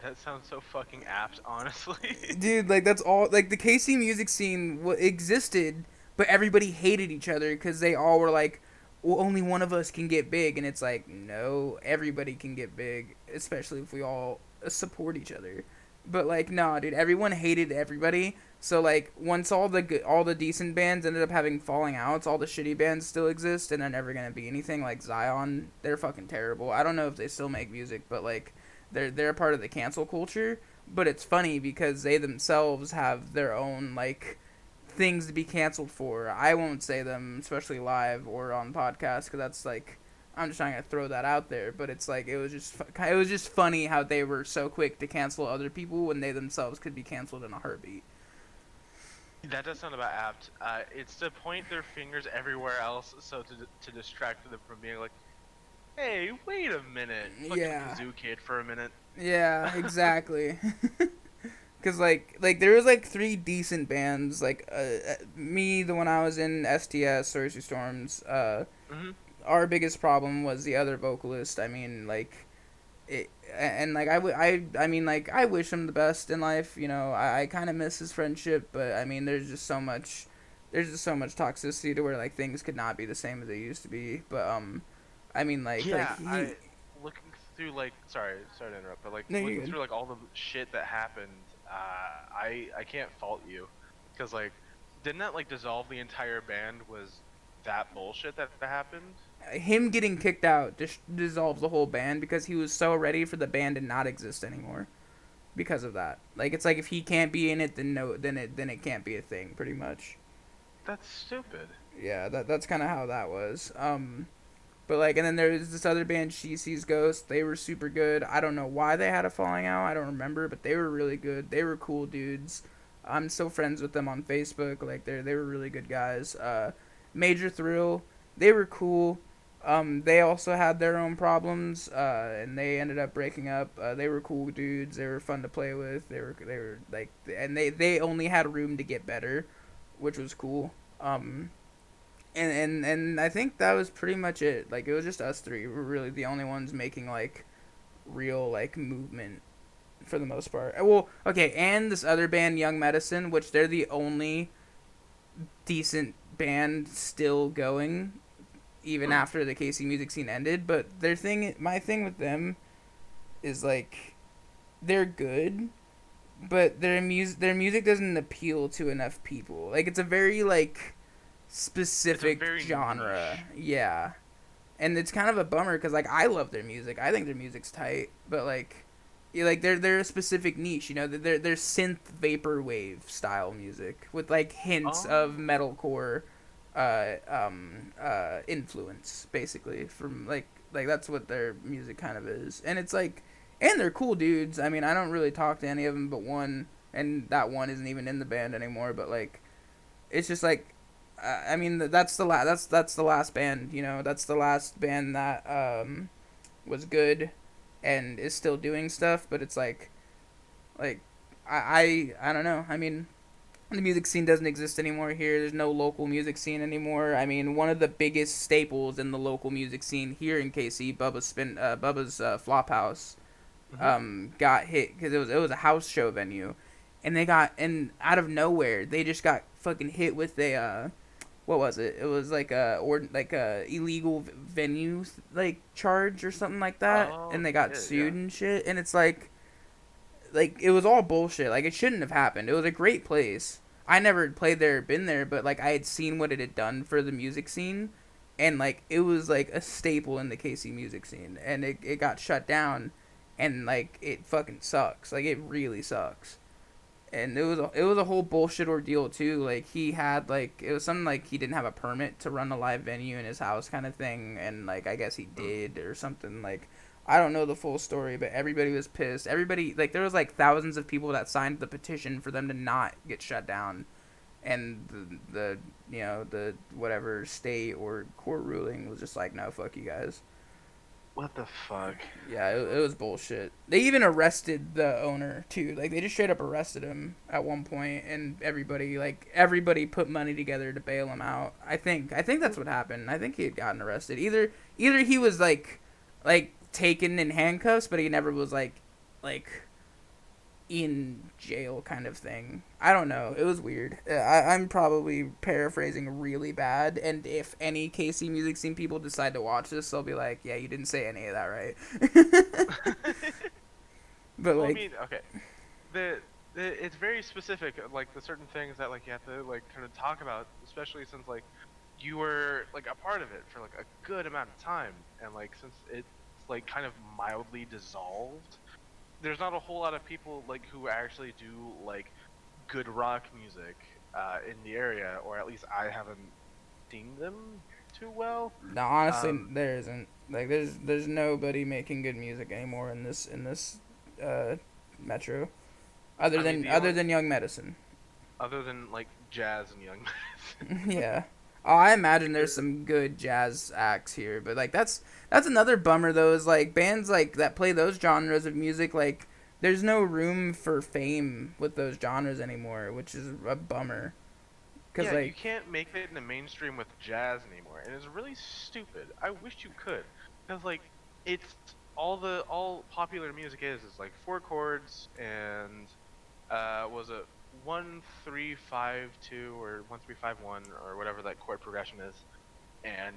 that sounds so fucking apt, honestly. dude, like that's all. Like the KC music scene existed, but everybody hated each other because they all were like, well, only one of us can get big, and it's like, no, everybody can get big, especially if we all support each other. But like, nah, dude, everyone hated everybody. So like, once all the decent bands ended up having falling outs, all the shitty bands still exist, and they're never gonna be anything like Zion. They're fucking terrible. I don't know if they still make music, but like, they're a part of the cancel culture, but it's funny because they themselves have their own like things to be canceled for. I won't say them, especially live or on podcast, because that's like I'm just not gonna throw that out there. But it's like it was just funny how they were so quick to cancel other people when they themselves could be canceled in a heartbeat. That does sound about apt. It's to point their fingers everywhere else, so to distract them from being like, "Hey, wait a minute, fucking Yeah, kazoo kid, for a minute." yeah, exactly. Cause like there was like three decent bands like me the one I was in STS Sorcery Storms Hmm. our biggest problem was the other vocalist. I mean, like, and like I mean, like I wish him the best in life. You know, I kind of miss his friendship, but I mean, there's just so much toxicity to where like things could not be the same as they used to be. But I mean, like Yeah, he, looking through like, sorry to interrupt, but like no, you're looking good. through like all the shit that happened, I can't fault you, because like, didn't that like dissolve the entire band? Was that bullshit that happened? Him getting kicked out dissolves the whole band because he was so ready for the band to not exist anymore because of that. Like it's like if he can't be in it, then no, then it can't be a thing, pretty much. That's stupid. Yeah, that's kind of how that was. But like, and then there's this other band, She Sees Ghosts. They were super good. I don't know why they had a falling out. I don't remember, but they were really good. They were cool dudes. I'm still friends with them on Facebook. Like they were really good guys. Major Thrill, they were cool. They also had their own problems, and they ended up breaking up. They were cool dudes. They were fun to play with. They were like, and they only had room to get better, which was cool. And I think that was pretty much it. Like it was just us three. We're really the only ones making like real like movement for the most part. Well, okay, and this other band, Young Medicine, which they're the only decent band still going, even Hmm. after the KC music scene ended. But my thing with them is like they're good, but their music doesn't appeal to enough people. Like it's a very like It's a specific very genre. niche. Yeah. And it's kind of a bummer because like I love their music. I think their music's tight, but like, like they're a specific niche. You know, they're synth vaporwave style music with like hints of Oh, metalcore, influence basically from like that's what their music kind of is. And it's like, and they're cool dudes. I mean, I don't really talk to any of them but one, and that one isn't even in the band anymore. But like, it's just like I mean that's the last band, you know, that's the last band that was good and is still doing stuff, but it's like I don't know. I mean, the music scene doesn't exist anymore here. There's no local music scene anymore. I mean, one of the biggest staples in the local music scene here in KC, Bubba's Flophouse, hmm. got hit because it was a house show venue, and they got and out of nowhere they just got fucking hit with a what was it? It was like a illegal venue like charge or something like that, Oh and they got shit, sued yeah. and shit. And it's like it was all bullshit. Like it shouldn't have happened. It was a great place. I never played there or been there, but like I had seen what it had done for the music scene, and like it was like a staple in the KC music scene, and it got shut down, and like it fucking sucks. Like it really sucks. And it was a whole bullshit ordeal too. Like he had like it was something like he didn't have a permit to run a live venue in his house kind of thing, and like I guess he did or something. Like I don't know the full story, but everybody was pissed. Everybody like there was like thousands of people that signed the petition for them to not get shut down, and the the whatever state or court ruling was just like no, fuck you guys. What the fuck? Yeah, it was bullshit. They even arrested the owner too. Like they just straight up arrested him at one point, and everybody put money together to bail him out. I think that's what happened. I think he had gotten arrested. Either he was like taken in handcuffs, but he never was like in jail kind of thing. I don't know. It was weird. I'm probably paraphrasing really bad, and if any KC music scene people decide to watch this, they'll be like, "Yeah, you didn't say any of that right." But Well, I like, mean, okay, the it's very specific, like the certain things that like you have to like kind of talk about, especially since like you were like a part of it for like a good amount of time, and like since it's like kind of mildly dissolved, there's not a whole lot of people like who actually do like good rock music in the area, or at least I haven't seen them too well. no, honestly, Um, there isn't. Like, there's nobody making good music anymore in this uh, metro, other I mean, than the other only than Young Medicine. other than like jazz and young Yeah. Oh, I imagine there's because some good jazz acts here, but like that's another bummer though. Is like bands like that play those genres of music. Like there's no room for fame with those genres anymore, which is a bummer. Cause yeah, you like can't make it in the mainstream with jazz anymore, and it's really stupid. I wish you could, because like it's all popular music is like four chords and was it 1 3 5 2 or 1 3 5 1 or whatever that chord progression is, and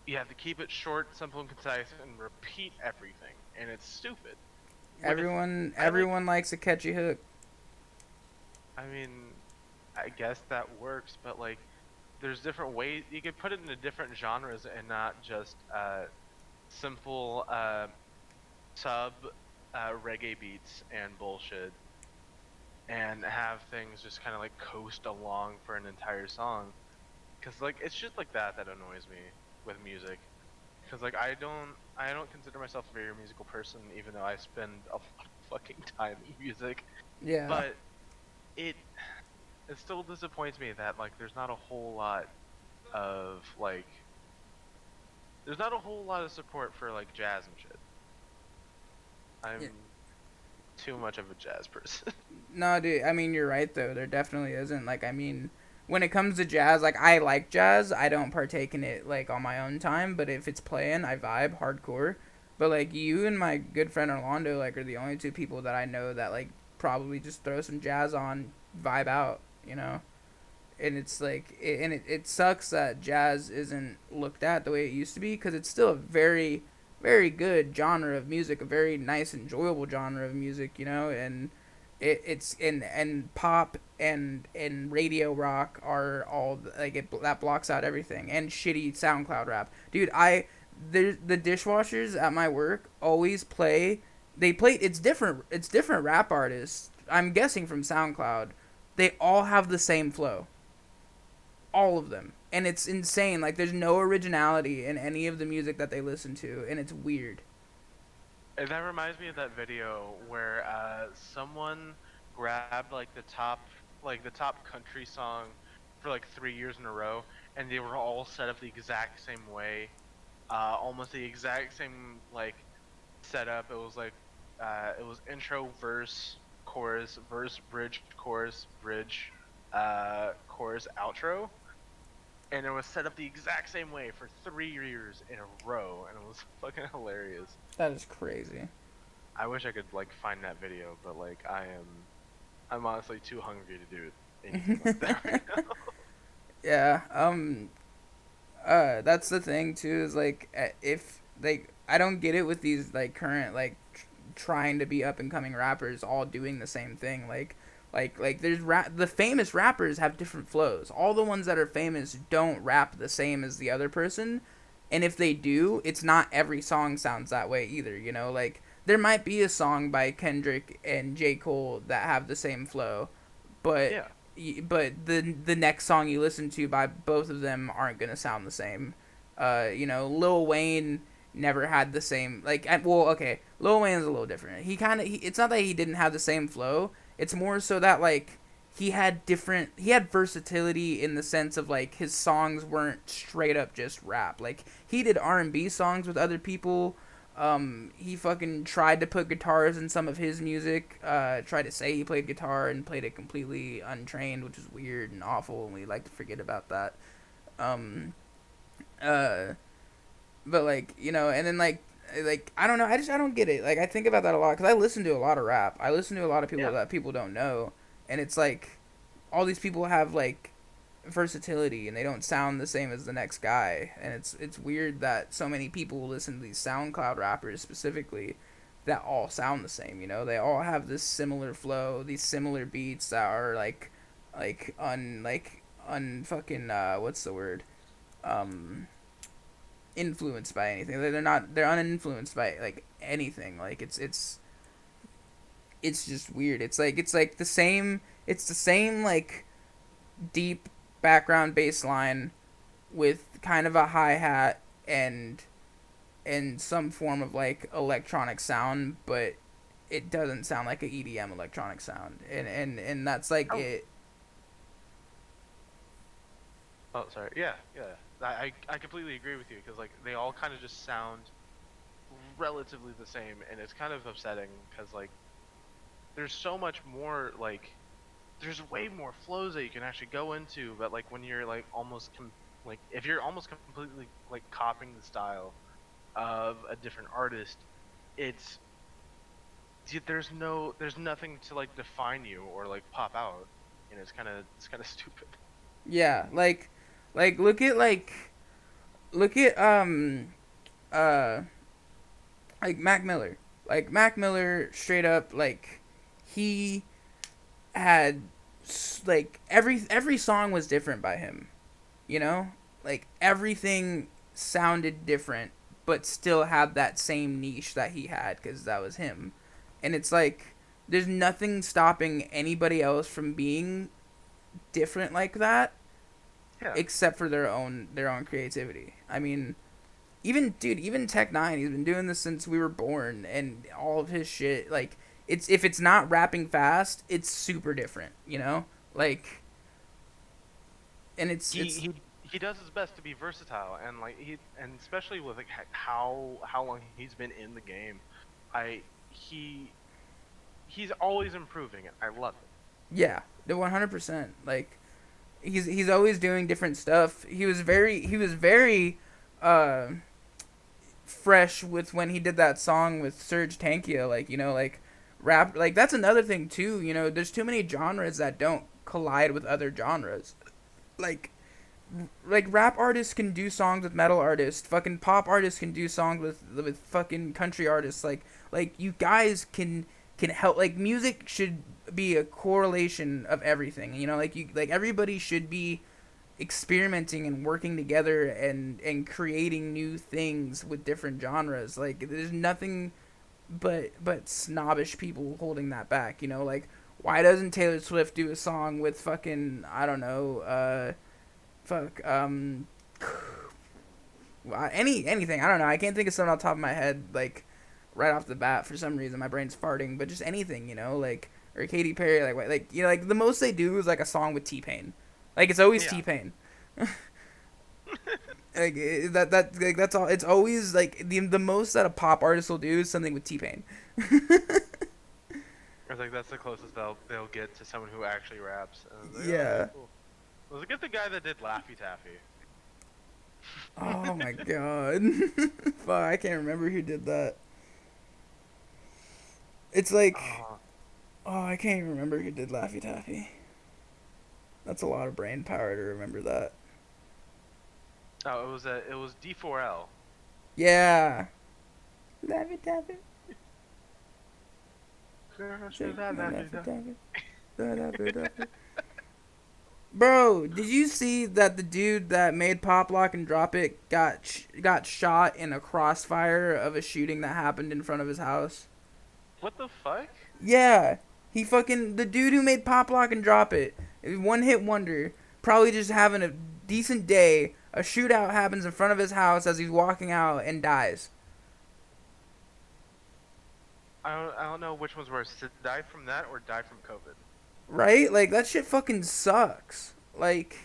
you have to keep it short, simple, and concise, and repeat everything, and it's stupid. With everyone I like, everyone likes a catchy hook. I mean, I guess that works, but like, there's different ways you could put it into different genres and not just simple sub reggae beats and bullshit, and have things just kind of like coast along for an entire song. Cause like it's just like that annoys me with music. Cause like I don't consider myself a very musical person, even though I spend a lot of fucking time in music. Yeah. But it it still disappoints me that like of like there's not a whole lot of support for like jazz and shit. I'm Yeah. too much of a jazz person. No, dude. I mean, you're right though. There definitely isn't. Like, I mean, when it comes to jazz, like I like jazz. I don't partake in it like on my own time, but if it's playing, I vibe hardcore. But like you and my good friend Orlando, like, are the only two people that I know that like probably just throw some jazz on, vibe out. You know. And it's like, it sucks that jazz isn't looked at the way it used to be because it's still a very, very good genre of music, a very nice, enjoyable genre of music, and it's and pop and radio rock are all like that blocks out everything and shitty SoundCloud rap, dude. The dishwashers at my work always play. They play. It's different rap artists. I'm guessing from SoundCloud. They all have the same flow, all of them, and it's insane. Like there's no originality in any of the music that they listen to, and it's weird. And that reminds me of that video where someone grabbed like the top country song for like 3 years in a row, and they were all set up the exact same way, almost the exact same like setup. It was intro, verse, bridge, chorus, bridge, chorus, outro, and it was set up the exact same way for 3 years in a row, and it was fucking hilarious. That is crazy. I wish I could like find that video, but like I'm honestly too hungry to do anything like that right now. Yeah. That's the thing too. Is like if like I don't get it with these like current like trying to be up and coming rappers all doing the same thing. Like Like there's the famous rappers have different flows. All the ones that are famous don't rap the same as the other person, and if they do, it's not every song sounds that way either. You know, like there might be a song by Kendrick and J. Cole that have the same flow, but Yeah. the next song you listen to by both of them aren't gonna sound the same. You know, Lil Wayne never had the same well, okay, Lil Wayne's a little different. It's not that he didn't have the same flow. It's more so that like he had versatility in the sense of like his songs weren't straight up just rap. Like he did R&B songs with other people. He fucking tried to put guitars in some of his music. Tried to say he played guitar and played it completely untrained, which is weird and awful, and we like to forget about that. Um, uh, but like you know, and then like I don't know, I don't get it. Like I think about that a lot because I listen to a lot of rap. I listen to a lot of people Yeah. that people don't know, and it's like all these people have like versatility and they don't sound the same as the next guy, and it's weird that so many people listen to these SoundCloud rappers specifically that all sound the same. You know, they all have this similar flow, these similar beats that are like unfucking what's the word, um influenced by anything. They're uninfluenced by like anything. Like it's just weird. It's like the same like deep background bass line with kind of a hi hat and some form of like electronic sound, but it doesn't sound like a EDM electronic sound. And that's like Oh. it. Oh, sorry. Yeah, yeah. I completely agree with you because like they all kind of just sound relatively the same, and it's kind of upsetting because like there's so much more like there's way more flows that you can actually go into, but like when you're like like if you're almost completely like copying the style of a different artist, it's there's nothing to like define you or like pop out, and it's kind of stupid. Yeah, like look at uh like Mac Miller. Like Mac Miller straight up like he had like every song was different by him, you know? Like everything sounded different but still had that same niche that he had cuz that was him. And it's like there's nothing stopping anybody else from being different like that Yeah. except for their own creativity. I mean, even Tech Nine, he's been doing this since we were born, and all of his shit, like, it's if it's not rapping fast, it's super different, you know, like, and he it's he he does his best to be versatile, and like and especially with like how long he's been in the game, I he he's always improving it. I love it. yeah, the 100%, like, he's always doing different stuff. He was very uh fresh with when he did that song with Serge Tankia, like you know, like rap, like that's another thing too. You know, there's too many genres that don't collide with other genres. Like rap artists can do songs with metal artists. Fucking pop artists can do songs with fucking country artists. Like you guys can help. Like music should be a correlation of everything. You know, like everybody should be experimenting and working together and creating new things with different genres. Like there's nothing but snobbish people holding that back. You know, like why doesn't Taylor Swift do a song with fucking I don't know fuck anything. I don't know. I can't think of something off the top of my head like right off the bat for some reason. My brain's farting, but just anything, you know, like or Katy Perry, like you know, like the most they do is like a song with T Pain. Like it's always Yeah. T Pain. Like that's all. It's always like the most that a pop artist will do is something with T Pain. I think that's the closest they'll get to someone who actually raps. And it's like, oh, okay, Yeah. cool. Look at the guy that did Laffy Taffy. Oh my god. Fuck, I can't remember who did that. It's like, Oh, oh, I can't even remember who did Laffy Taffy. That's a lot of brain power to remember that. oh, it was D4L. Yeah. Laffy Taffy. Girl, Say should I my Laffy Laffy Taffy? Taffy. Bro, did you see that the dude that made Pop Lock and Drop It got shot in a crossfire of a shooting that happened in front of his house? What the fuck? Yeah, he fucking the dude who made Pop Lock and Drop It, one hit wonder, probably just having a decent day. A shootout happens in front of his house as he's walking out and dies. I don't know which one's worse, to die from that or die from COVID. Right? Like that shit fucking sucks. Like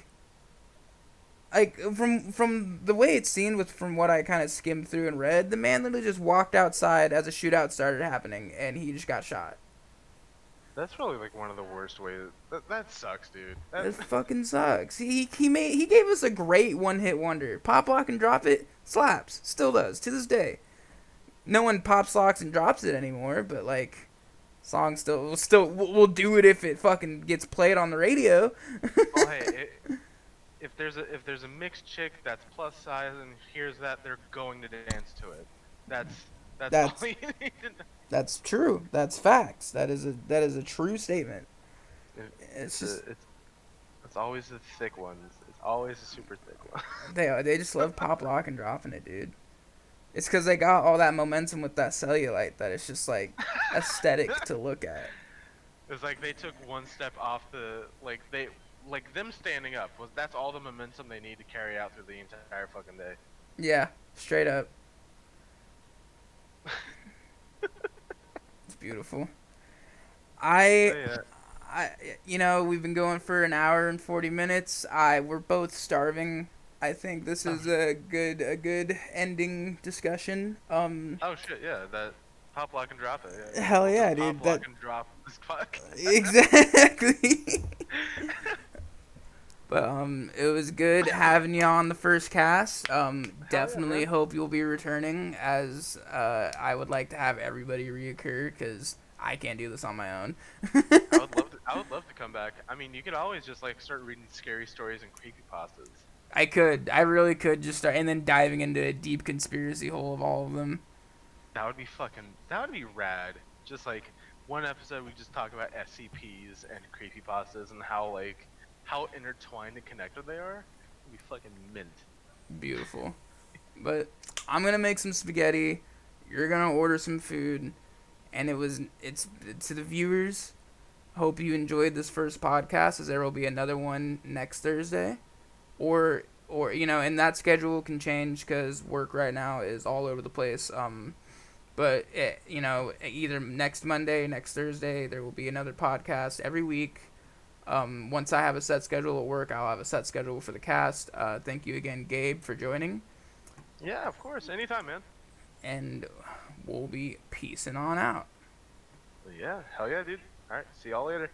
from the way it's seen with from what I kind of skimmed through and read, the man literally just walked outside as a shootout started happening and he just got shot. That's probably like one of the worst ways. That sucks, dude. It fucking sucks. He gave us a great one hit wonder. Pop lock and drop it slaps. Still does to this day. No one pops locks and drops it anymore, but like song still we'll do it if it fucking gets played on the radio. Well, hey, if there's a mixed chick that's plus size and hears that, they're going to dance to it. That's that's all That's you need to know. that's true. That's facts. That is a true statement. It's It's just it's always the thick ones. It's always a super thick one. they just love pop lock and dropping it, dude. It's because they got all that momentum with that cellulite that it's just like aesthetic to look at. It's like they took one step off the like them standing up was that's all the momentum they need to carry out through the entire fucking day. Yeah, straight up. It's beautiful. So I yeah. I we've been going for an hour and 40 minutes. We're both starving. I think this Oh, is a good ending discussion. oh shit, yeah, that pop lock and drop it. Yeah, Hell we'll yeah, just dude. pop lock and drop this fuck. Exactly. But it was good having you on the first cast. Hell yeah, Definitely man. hope you'll be returning, as I would like to have everybody reoccur because I can't do this on my own. I would love to come back. I mean, you could always just like start reading scary stories and creepypastas. I really could just start and then diving into a deep conspiracy hole of all of them. That would be rad. Just like one episode we just talk about SCPs and creepypastas and how intertwined and connected they are. It'd be fucking mint. Beautiful. But I'm gonna make some spaghetti. You're gonna order some food, and it's to the viewers. Hope you enjoyed this first podcast, as there will be another one next Thursday, or and that schedule can change because work right now is all over the place. But either next Monday, next Thursday, there will be another podcast every week. Once I have a set schedule at work, I'll have a set schedule for the cast. Thank you again, Gabe, for joining, Yeah, of course. Anytime, man. and we'll be peacing on out. Yeah, hell yeah, dude. All right, see y'all later.